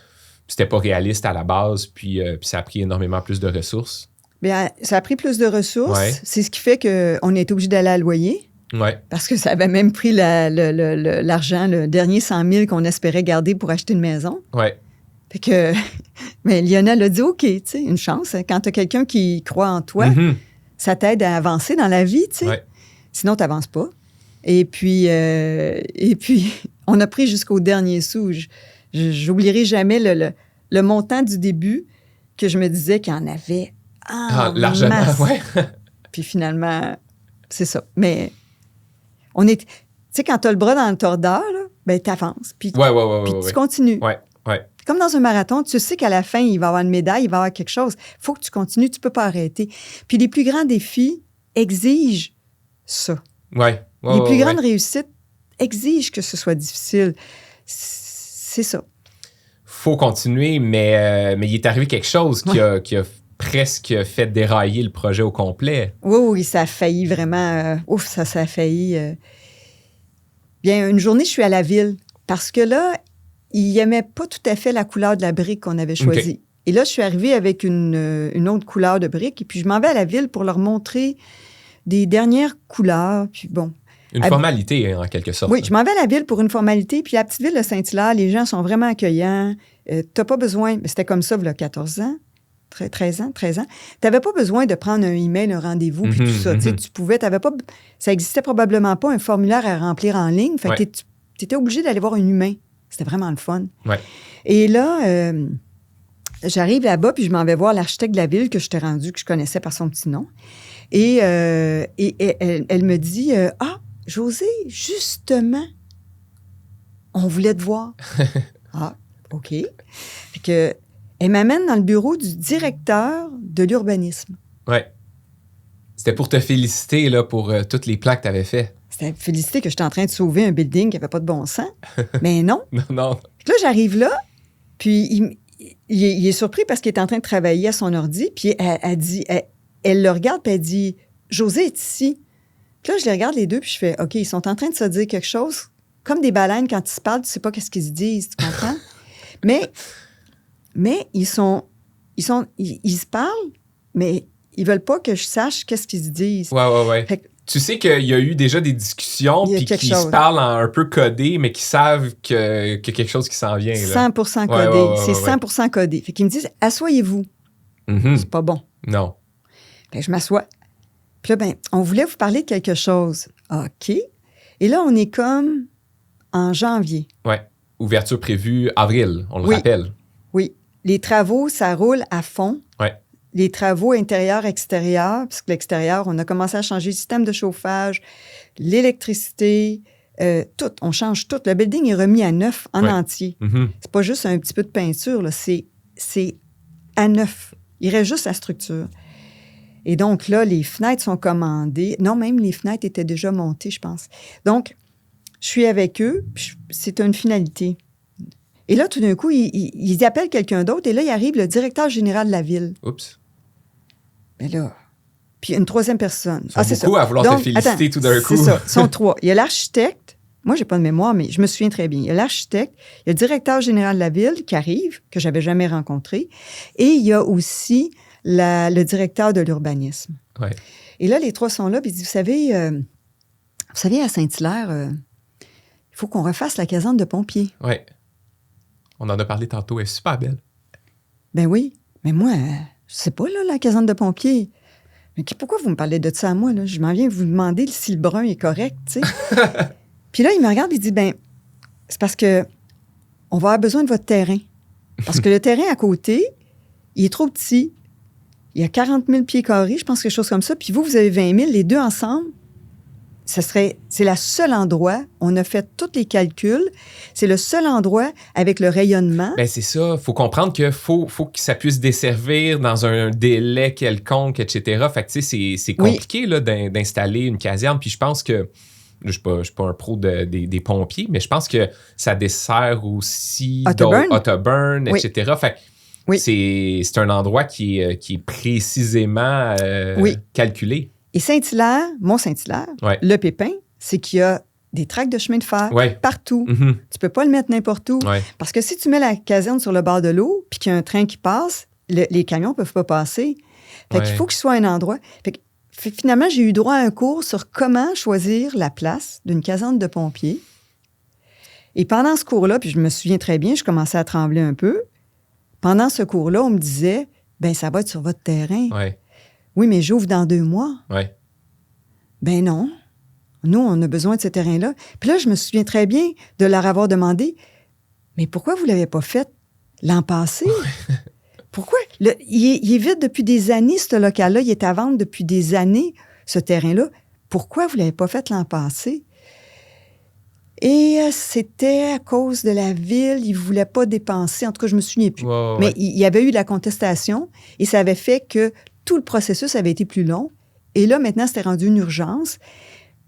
pas réaliste à la base puis ça a pris énormément plus de ressources? Bien, ça a pris plus de ressources. C'est ce qui fait qu'on est obligé d'aller à loyer. Parce que ça avait même pris l'argent, le dernier 100 000 qu'on espérait garder pour acheter une maison. Fait que, mais Lionel a dit, OK, tu sais, une chance. Quand tu as quelqu'un qui croit en toi, ça t'aide à avancer dans la vie, tu sais. Sinon, tu n'avances pas. Et puis, on a pris jusqu'au dernier sou. J'oublierai jamais le montant du début que je me disais qu'il y en avait largement, masse. Puis finalement, c'est ça. Mais on est... Tu sais, quand tu as le bras dans le tordeur, tu avances. Puis tu continues. Comme dans un marathon, tu sais qu'à la fin, il va y avoir une médaille, il va y avoir quelque chose. Il faut que tu continues, tu ne peux pas arrêter. Puis les plus grands défis exigent ça. Les plus grandes réussites exigent que ce soit difficile. c'est ça. Faut continuer, mais il est arrivé quelque chose qui a presque fait dérailler le projet au complet. Oui, ça a failli vraiment... ça a failli... Bien, une journée, je suis à la ville parce que là, il n'aimait pas tout à fait la couleur de la brique qu'on avait choisie. Okay. Et là, je suis arrivée avec une autre couleur de brique et puis je m'en vais à la ville pour leur montrer des dernières couleurs. Puis bon... Une formalité, en quelque sorte. Oui, je m'en vais à la ville pour une formalité. Puis la petite ville de Saint-Hilaire, les gens sont vraiment accueillants. T'as pas besoin... C'était comme ça, il y a 14 ans. 13 ans. Tu n'avais pas besoin de prendre un email, un rendez-vous, puis tout ça. Tu pouvais, ça n'existait probablement pas un formulaire à remplir en ligne. Fait que tu étais obligé d'aller voir un humain. C'était vraiment le fun. Ouais. Et là, j'arrive là-bas, puis je m'en vais voir l'architecte de la ville que je t'ai rendu, que je connaissais par son petit nom. Et elle me dit « Ah, Josée, justement, on voulait te voir. » Ah, OK. Fait que... Elle m'amène dans le bureau du directeur de l'urbanisme. Oui. C'était pour te féliciter là, pour toutes les plans que tu avais fait. C'était féliciter que j'étais en train de sauver un building qui n'avait pas de bon sens. Mais non. Non. Là, j'arrive là, puis il est surpris parce qu'il est en train de travailler à son ordi, puis elle le regarde, puis elle dit « Josée est ici. » Puis là, je les regarde les deux, puis je fais « OK, ils sont en train de se dire quelque chose. Comme des baleines, quand ils se parlent, tu ne sais pas qu'est-ce qu'ils se disent, tu comprends? » Mais ils se parlent, mais ils veulent pas que je sache qu'est-ce qu'ils se disent. Ouais. Tu sais qu'il y a eu déjà des discussions puis qu'ils se parlent en un peu codé, mais qui savent qu'il y a quelque chose qui s'en vient. Là. 100% codé. C'est 100% codé. Fait qu'ils me disent « Assoyez-vous. » C'est pas bon. Non. Fait que je m'assois. Puis là, on voulait vous parler de quelque chose. OK. Et là, on est comme en janvier. Ouais. Ouverture prévue avril, on le rappelle. Oui. Les travaux, ça roule à fond. Ouais. Les travaux intérieurs-extérieurs, puisque l'extérieur, on a commencé à changer le système de chauffage, l'électricité, tout. On change tout. Le building est remis à neuf en entier. C'est pas juste un petit peu de peinture, là. C'est à neuf. Il reste juste la structure. Et donc là, les fenêtres sont commandées. Non, même les fenêtres étaient déjà montées, je pense. Donc, je suis avec eux. C'est une finalité. Et là, tout d'un coup, ils appellent quelqu'un d'autre. Et là, il arrive le directeur général de la ville. Oups. Mais là... Puis une troisième personne. C'est beaucoup à vouloir te féliciter tout d'un coup. C'est ça. Ils sont trois. Il y a l'architecte. Moi, j'ai pas de mémoire, mais je me souviens très bien. Il y a l'architecte. Il y a le directeur général de la ville qui arrive, que j'avais jamais rencontré. Et il y a aussi le directeur de l'urbanisme. Ouais. Et là, les trois sont là. Puis ils disent, vous savez, à Saint-Hilaire, il faut qu'on refasse la caserne de pompiers. Oui. On en a parlé tantôt, elle est super belle. Ben oui, mais moi, je sais pas, là, la caserne de pompiers. Mais pourquoi vous me parlez de ça à moi, là? Je m'en viens vous demander si le brun est correct, tu sais. Puis là, il me regarde et il dit, c'est parce que on va avoir besoin de votre terrain. Parce que le terrain à côté, il est trop petit. Il y a 40 000 pieds carrés, je pense, quelque chose comme ça. Puis vous avez 20 000, les deux ensemble. C'est le seul endroit, on a fait tous les calculs, c'est le seul endroit avec le rayonnement. Ben c'est ça, il faut comprendre qu'il faut que ça puisse desservir dans un délai quelconque, etc. Fait que tu sais, c'est compliqué là, d'installer une caserne, puis je pense que, je suis pas un pro des pompiers, mais je pense que ça dessert aussi Ottoburn, etc. Fait que c'est un endroit qui est précisément calculé. Et Saint-Hilaire, Mont-Saint-Hilaire, le pépin, c'est qu'il y a des tracts de chemin de fer partout. Tu peux pas le mettre n'importe où. Parce que si tu mets la caserne sur le bord de l'eau puis qu'il y a un train qui passe, les camions peuvent pas passer. Fait qu'il faut qu'il soit un endroit. Fait que, finalement, j'ai eu droit à un cours sur comment choisir la place d'une caserne de pompiers. Et pendant ce cours-là, puis je me souviens très bien, je commençais à trembler un peu. Pendant ce cours-là, on me disait, ça va être sur votre terrain. Oui, mais j'ouvre dans 2 mois. Ben non. Nous, on a besoin de ce terrain-là. Puis là, je me souviens très bien de leur avoir demandé, mais pourquoi vous ne l'avez pas fait l'an passé? Pourquoi? Il est vide depuis des années, ce local-là. Il est à vendre depuis des années, ce terrain-là. Pourquoi vous ne l'avez pas fait l'an passé? Et c'était à cause de la ville. Ils ne voulaient pas dépenser. En tout cas, je ne me souviens plus. Mais il y avait eu de la contestation et ça avait fait que tout le processus avait été plus long. Et là, maintenant, c'était rendu une urgence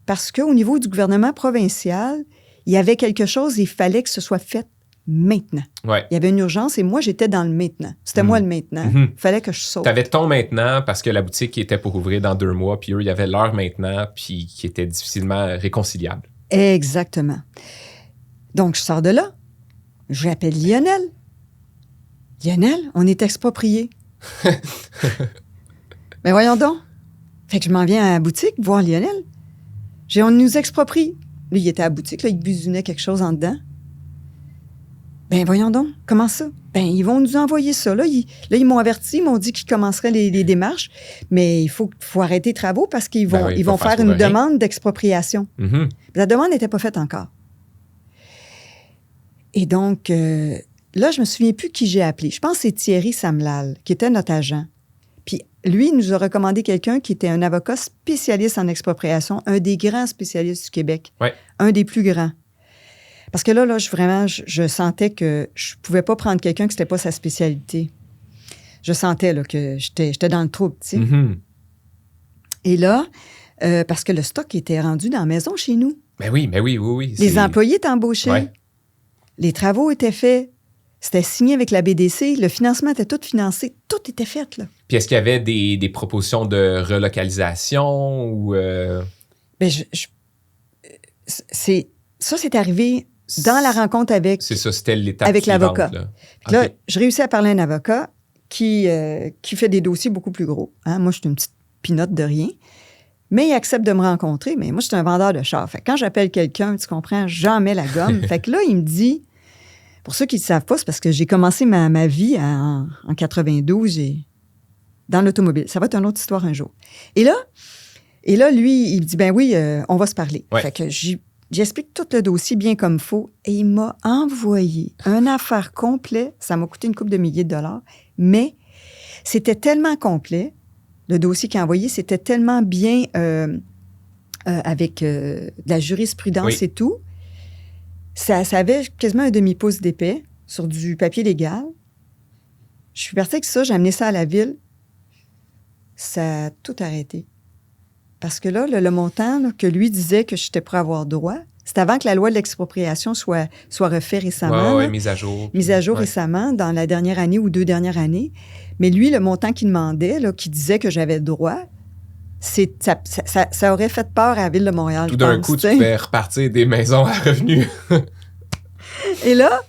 parce qu'au niveau du gouvernement provincial, il y avait quelque chose, il fallait que ce soit fait maintenant. Ouais. Il y avait une urgence et moi, j'étais dans le maintenant. C'était moi le maintenant. Il fallait que je saute. Tu avais ton maintenant parce que la boutique était pour ouvrir dans 2 mois, puis eux, il y avait leur maintenant, puis qui était difficilement réconciliable. Exactement. Donc, je sors de là. J'appelle Lionel. Lionel, on est exproprié. Mais voyons donc. Fait que je m'en viens à la boutique voir Lionel. On nous exproprie. Lui, il était à la boutique, là, il businait quelque chose en dedans. Ben voyons donc, comment ça? Ben, ils vont nous envoyer ça. Là, ils m'ont averti, ils m'ont dit qu'ils commenceraient les démarches, mais il faut arrêter les travaux parce qu'ils vont, ils vont faire une demande d'expropriation. Mm-hmm. La demande n'était pas faite encore. Et donc, là, je me souviens plus qui j'ai appelé. Je pense que c'est Thierry Samlal, qui était notre agent. Puis lui, il nous a recommandé quelqu'un qui était un avocat spécialiste en expropriation, un des grands spécialistes du Québec, un des plus grands. Parce que là, je sentais que je pouvais pas prendre quelqu'un que c'était pas sa spécialité. Je sentais là, que j'étais dans le trouble, tu sais. Mm-hmm. Et là, parce que le stock était rendu dans la maison chez nous. Ben oui. Les employés étaient embauchés. Ouais. Les travaux étaient faits. C'était signé avec la BDC. Le financement était tout financé. Tout était fait, là. Puis est-ce qu'il y avait des propositions de relocalisation ou... Ben, c'est arrivé dans la rencontre avec... C'est ça, c'était l'étape avec suivante, l'avocat. Là, là je réussis à parler à un avocat qui fait des dossiers beaucoup plus gros. Hein? Moi, je suis une petite pinotte de rien. Mais il accepte de me rencontrer. Mais moi, je suis un vendeur de char. Fait que quand j'appelle quelqu'un, tu comprends, j'en mets la gomme. Fait que là, il me dit... Pour ceux qui ne le savent pas, c'est parce que j'ai commencé ma vie en 92 dans l'automobile. Ça va être une autre histoire un jour. Et là, lui, il me dit, ben oui, on va se parler. Ouais. Fait que j'explique tout le dossier bien comme il faut. Et il m'a envoyé une affaire complète. Ça m'a coûté une couple de milliers de dollars. Mais c'était tellement complet. Le dossier qu'il a envoyé, c'était tellement bien avec de la jurisprudence et tout. Ça avait quasiment un demi-pouce d'épais sur du papier légal. Je suis partie avec ça, j'ai amené ça à la ville. Ça a tout arrêté. Parce que là, le montant là, que lui disait que j'étais pour avoir droit, c'était avant que la loi de l'expropriation soit refaite récemment. Oui, mise à jour. Mise à jour récemment, dans la dernière année ou 2 dernières années. Mais lui, le montant qu'il demandait, là, qui disait que j'avais droit, ça aurait fait peur à la Ville de Montréal. Tout d'un coup, tu pouvais repartir des maisons à revenus. Et là,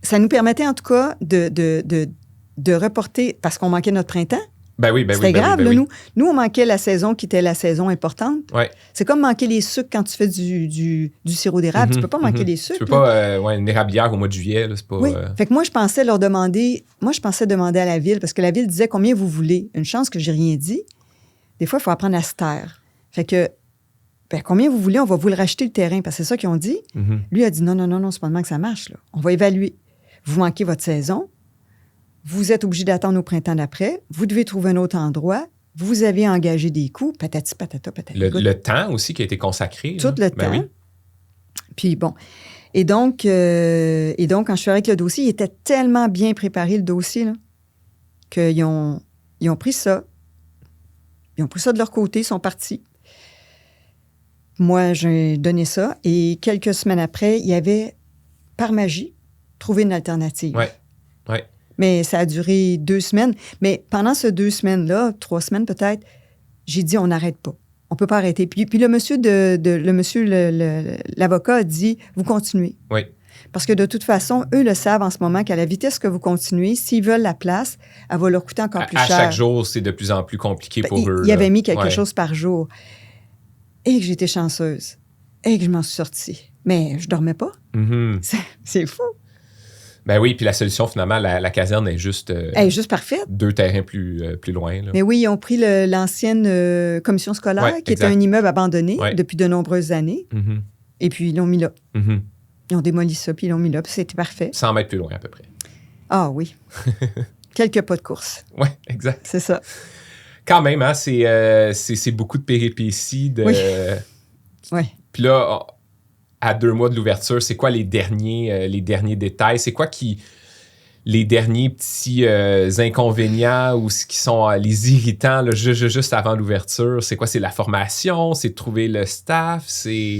ça nous permettait en tout cas de reporter, parce qu'on manquait notre printemps. C'était grave, là, nous. Nous, on manquait la saison qui était la saison importante. Ouais. C'est comme manquer les sucres quand tu fais du sirop d'érable. Tu peux pas manquer les sucres. Tu peux pas, une érablière au mois de juillet, là, c'est pas... Oui. Fait que moi, je pensais demander à la Ville, parce que la Ville disait combien vous voulez. Une chance que j'ai rien dit. Des fois, il faut apprendre à se taire. Fait que, combien vous voulez, on va vous le racheter le terrain, parce que c'est ça qu'ils ont dit. Mm-hmm. Lui a dit non, c'est pas demain que ça marche, là. On va évaluer. Vous manquez votre saison. Vous êtes obligé d'attendre au printemps d'après. Vous devez trouver un autre endroit. Vous avez engagé des coûts. Patati, patata, patati. Le temps aussi qui a été consacré. Tout le temps. Oui. Puis bon. Et donc, quand je suis avec le dossier, il était tellement bien préparé, le dossier, là, qu'ils ont pris ça. Ils ont pris ça de leur côté, ils sont partis. Moi, j'ai donné ça. Et quelques semaines après, il y avait, par magie, trouvé une alternative. Oui. Mais ça a duré 2 semaines. Mais pendant ces 2 semaines-là, 3 semaines peut-être, j'ai dit, on n'arrête pas. On ne peut pas arrêter. Puis le monsieur l'avocat a dit, vous continuez. Oui. Parce que de toute façon, eux le savent en ce moment qu'à la vitesse que vous continuez, s'ils veulent la place, elle va leur coûter encore plus cher. À chaque jour, c'est de plus en plus compliqué pour eux. Il avait mis quelque chose par jour. Et que j'étais chanceuse. Et que je m'en suis sortie. Mais je dormais pas. Mm-hmm. C'est fou. Ben oui, puis la solution, finalement, la caserne est juste... Elle est juste parfaite. 2 terrains plus loin. Là. Mais oui, ils ont pris l'ancienne commission scolaire, qui était un immeuble abandonné depuis de nombreuses années. Mm-hmm. Et puis, ils l'ont mis là. Mm-hmm. Ils ont démoli ça, puis ils l'ont mis là, puis c'était parfait. 100 mètres plus loin, à peu près. Ah oui. Quelques pas de course. Oui, exact. C'est ça. Quand même, hein, c'est beaucoup de péripéties. Oui. Puis là... À 2 mois de l'ouverture, c'est quoi les derniers détails? C'est quoi les derniers petits inconvénients ou ce qui sont les irritants là, juste avant l'ouverture? C'est quoi? C'est la formation? C'est de trouver le staff? C'est...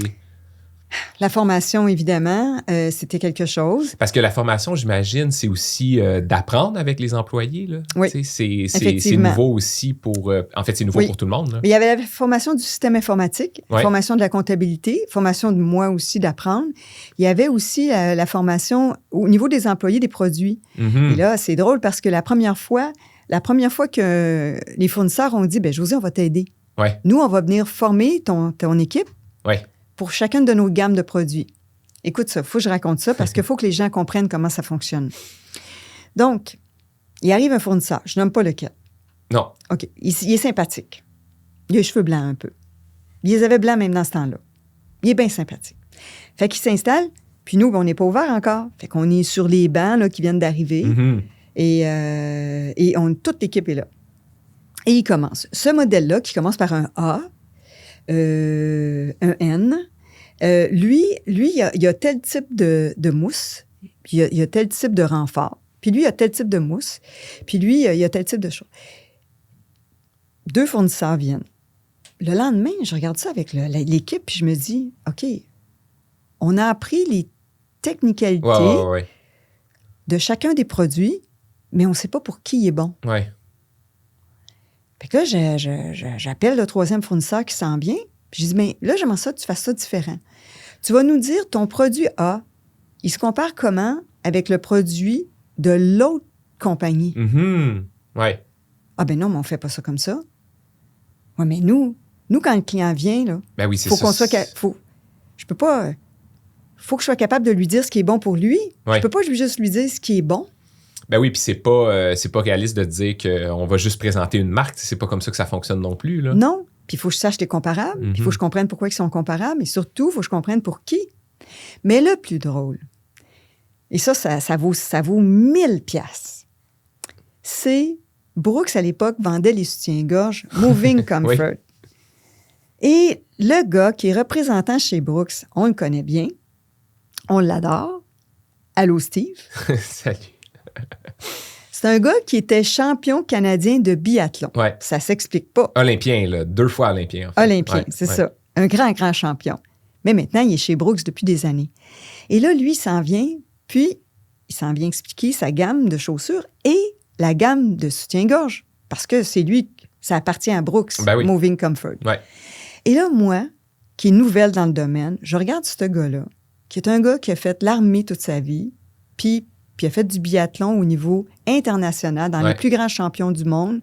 La formation, évidemment, c'était quelque chose. Parce que la formation, j'imagine, c'est aussi d'apprendre avec les employés. Là. Oui, c'est nouveau aussi pour... en fait, c'est nouveau pour tout le monde. Là. Mais il y avait la formation du système informatique, Ouais. formation de la comptabilité, formation de moi aussi d'apprendre. Il y avait aussi la formation au niveau des employés des produits. Mm-hmm. Et là, c'est drôle parce que la première fois que les fournisseurs ont dit, bien, José, on va t'aider. Ouais. Nous, on va venir former ton équipe Ouais. pour chacune de nos gammes de produits. Écoute ça, il faut que je raconte ça parce qu'il faut que les gens comprennent comment ça fonctionne. Donc, il arrive un fournisseur, je nomme pas lequel. Non. OK, il est sympathique. Il a les cheveux blancs un peu. Il les avait blancs même dans ce temps-là. Il est bien sympathique. Fait qu'il s'installe, puis nous, on n'est pas ouvert encore. Fait qu'on est sur les bancs là, qui viennent d'arriver Mm-hmm. et toute l'équipe est là. Et il commence. Ce modèle-là, qui commence par un A, un N, lui il y a tel type de mousse, puis il y a tel type de renfort, puis lui, il y a tel type de mousse, puis lui, il y a tel type de choses. 2 fournisseurs viennent. Le lendemain, je regarde ça avec l'équipe, puis je me dis, OK, on a appris les technicalités Ouais. de chacun des produits, mais on ne sait pas pour qui il est bon. Ouais. Fait que là, j'appelle le 3e fournisseur qui s'en vient, puis je dis, mais là, j'aimerais ça que tu fasses ça différent. Tu vas nous dire, ton produit A, il se compare comment avec le produit de l'autre compagnie? Mm-hmm. Ouais. Ah ben non, mais on fait pas ça comme ça. Oui, mais nous, quand le client vient, là, Ben oui, c'est faut ça. qu'on soit... je peux pas... faut que je sois capable de lui dire ce qui est bon pour lui. Ouais. Je peux pas juste lui dire ce qui est bon. Ben oui, puis c'est pas réaliste de dire qu'on va juste présenter une marque. C'est pas comme ça que ça fonctionne non plus. Là. Non. Puis il faut que je sache les comparables. Puis il faut Mm-hmm. que je comprenne pourquoi ils sont comparables. Et surtout, il faut que je comprenne pour qui. Mais le plus drôle, et ça vaut 1000 piastres, c'est Brooks, à l'époque, vendait les soutiens-gorge Moving Comfort. Oui. Et le gars qui est représentant chez Brooks, on le connaît bien, on l'adore. Allô, Steve? Salut. C'est un gars qui était champion canadien de biathlon. Ouais. Ça s'explique pas. Olympien, là. 2 fois olympien. En fait. Olympien, Ouais, c'est ouais. ça. Un grand, grand champion. Mais maintenant, il est chez Brooks depuis des années. Et là, lui, il s'en vient, puis il s'en vient expliquer sa gamme de chaussures et la gamme de soutien-gorge. Parce que c'est lui, ça appartient à Brooks, Ben oui. Moving Comfort. Ouais. Et là, moi, qui est nouvelle dans le domaine, je regarde ce gars-là, qui est un gars qui a fait l'armée toute sa vie, puis a fait du biathlon au niveau international, dans les plus grands champions du monde,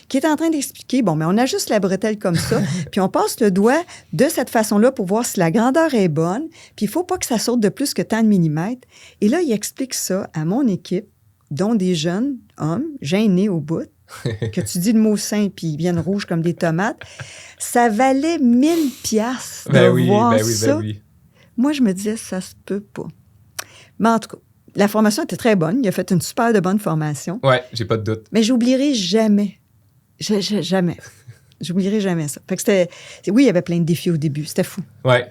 qui est en train d'expliquer, bon, mais on ajuste la bretelle comme ça, puis on passe le doigt de cette façon-là pour voir si la grandeur est bonne, puis il faut pas que ça saute de plus que tant de millimètres. Et là, il explique ça à mon équipe, dont des jeunes hommes, gênés au bout, que tu dis le mot sain, puis ils viennent rouges comme des tomates. Ça valait 1000 piastres de voir ça. Ben oui. Moi, je me disais, ça se peut pas. Mais en tout cas, la formation était très bonne. Il a fait une super de bonne formation. Ouais, j'ai pas de doute. Mais j'oublierai jamais. Jamais. J'oublierai jamais ça. Fait que oui, il y avait plein de défis au début. C'était fou. Ouais.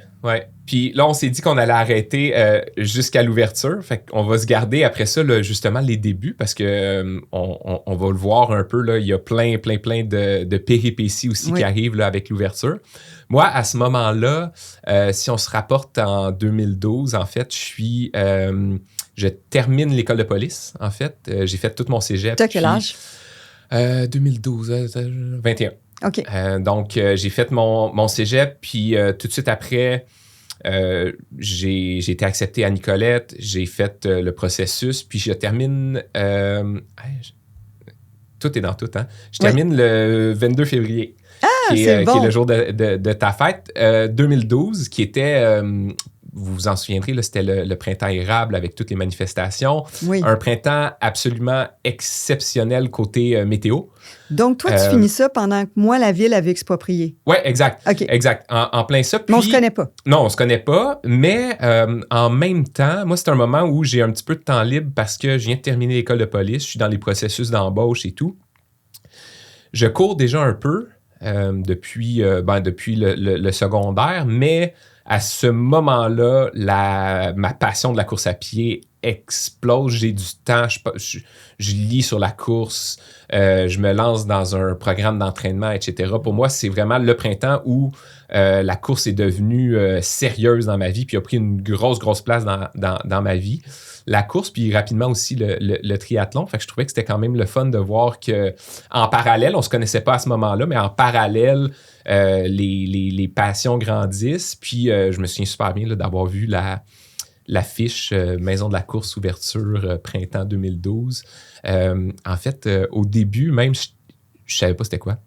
Puis là, on s'est dit qu'on allait arrêter jusqu'à l'ouverture. Fait qu'on va se garder après ça, là, justement, les débuts, parce que on va le voir un peu, là, il y a plein de péripéties aussi qui arrivent là, avec l'ouverture. Moi, à ce moment-là, si on se rapporte en 2012, en fait, je termine l'école de police, en fait. J'ai fait tout mon cégep. Tu as quel âge? 2012, 21. OK. Donc, j'ai fait mon cégep, puis tout de suite après, j'ai été accepté à Nicolette, j'ai fait le processus, puis je termine... tout est dans tout, hein? Je termine le 22 février, qui est le jour de ta fête. 2012, qui était... vous vous en souviendrez, là, c'était le printemps érable avec toutes les manifestations. Oui. Un printemps absolument exceptionnel côté météo. Donc, toi, tu finis ça pendant que moi, la ville avait exproprié. Oui, exact. OK. Exact. En plein ça. Puis, mais on se connaît pas. Non, on se connaît pas. Mais en même temps, moi, c'est un moment où j'ai un petit peu de temps libre parce que je viens de terminer l'école de police. Je suis dans les processus d'embauche et tout. Je cours déjà un peu depuis le secondaire, mais à ce moment-là, ma passion de la course à pied explose. J'ai du temps, je lis sur la course, je me lance dans un programme d'entraînement, etc. Pour moi, c'est vraiment le printemps où la course est devenue sérieuse dans ma vie, puis a pris une grosse place dans ma vie. La course, puis rapidement aussi le triathlon. Fait que je trouvais que c'était quand même le fun de voir que en parallèle, on se connaissait pas à ce moment-là, mais en parallèle, les passions grandissent. Puis je me souviens super bien là, d'avoir vu l'affiche Maison de la course ouverture printemps 2012. En fait, au début, même, je savais pas c'était quoi.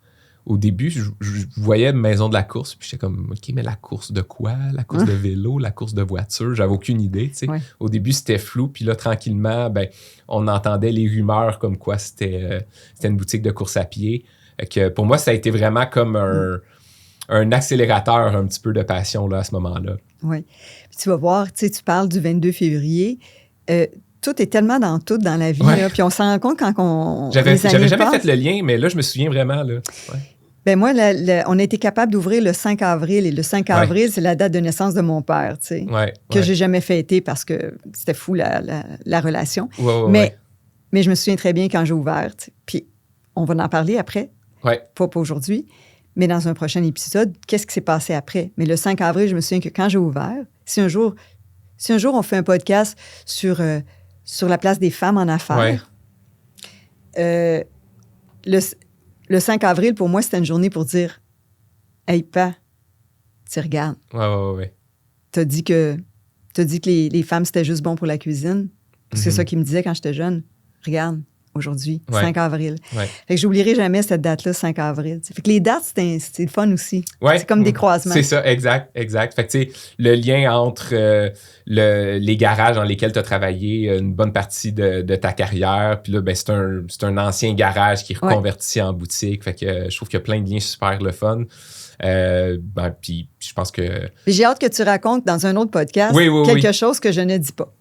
Au début, je voyais Maison de la course, puis j'étais comme, OK, mais la course de quoi? La course de vélo, la course de voiture? J'avais aucune idée, tu sais. Ouais. Au début, c'était flou, puis là, tranquillement, on entendait les rumeurs comme quoi c'était une boutique de course à pied. Que pour moi, ça a été vraiment comme un accélérateur un petit peu de passion là, à ce moment-là. Oui. Puis tu vas voir, tu sais, tu parles du 22 février. Tout est tellement dans tout dans la vie, là, puis on s'en rend compte quand on... J'avais jamais fait le lien, mais là, je me souviens vraiment, là. Ouais. Ben moi, on a été capable d'ouvrir le 5 avril, et le 5 avril, c'est la date de naissance de mon père, tu sais, que j'ai jamais fêté parce que c'était fou, la relation. Mais je me souviens très bien quand j'ai ouvert, puis on va en parler après, pas aujourd'hui, mais dans un prochain épisode, qu'est-ce qui s'est passé après? Mais le 5 avril, je me souviens que quand j'ai ouvert, si un jour on fait un podcast sur la place des femmes en affaires, le 5 avril, pour moi, c'était une journée pour dire « Hey, pa, tu regardes. T'as dit que les femmes, c'était juste bon pour la cuisine. C'est ça qu'ils me disaient quand j'étais jeune. Regarde, aujourd'hui, 5 avril. Fait que j'oublierai jamais cette date-là, 5 avril. T'sais. Fait que les dates, c'est le fun aussi. C'est comme des croisements. C'est ça, exact. Fait que tu sais, le lien entre les garages dans lesquels tu as travaillé une bonne partie de ta carrière, puis là, c'est un ancien garage qui est reconverti en boutique. Fait que je trouve qu'il y a plein de liens super le fun. Puis je pense que... J'ai hâte que tu racontes dans un autre podcast quelque chose que je ne dis pas.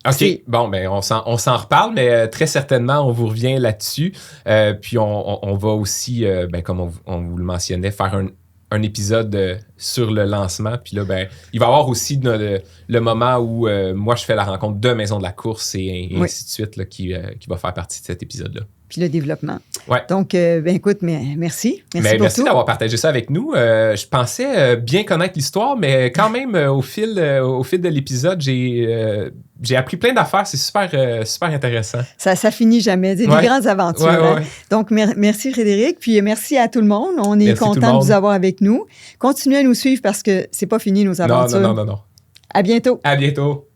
OK, bon, on s'en reparle, mais très certainement, on vous revient là-dessus. Puis on va aussi, comme on vous le mentionnait, faire un épisode sur le lancement. Puis là, il va y avoir aussi le moment où moi, je fais la rencontre de Maison de la course et ainsi de suite là, qui va faire partie de cet épisode-là. Puis le développement. Donc, écoute, merci. Merci d'avoir partagé ça avec nous. Je pensais bien connaître l'histoire, mais quand même, au fil de l'épisode, j'ai appris plein d'affaires. C'est super intéressant. Ça finit jamais. Des grandes aventures. Hein? Donc, merci Frédéric. Puis merci à tout le monde. On est content de vous avoir avec nous. Continuez à nous suivre parce que c'est pas fini nos aventures. Non. À bientôt. À bientôt.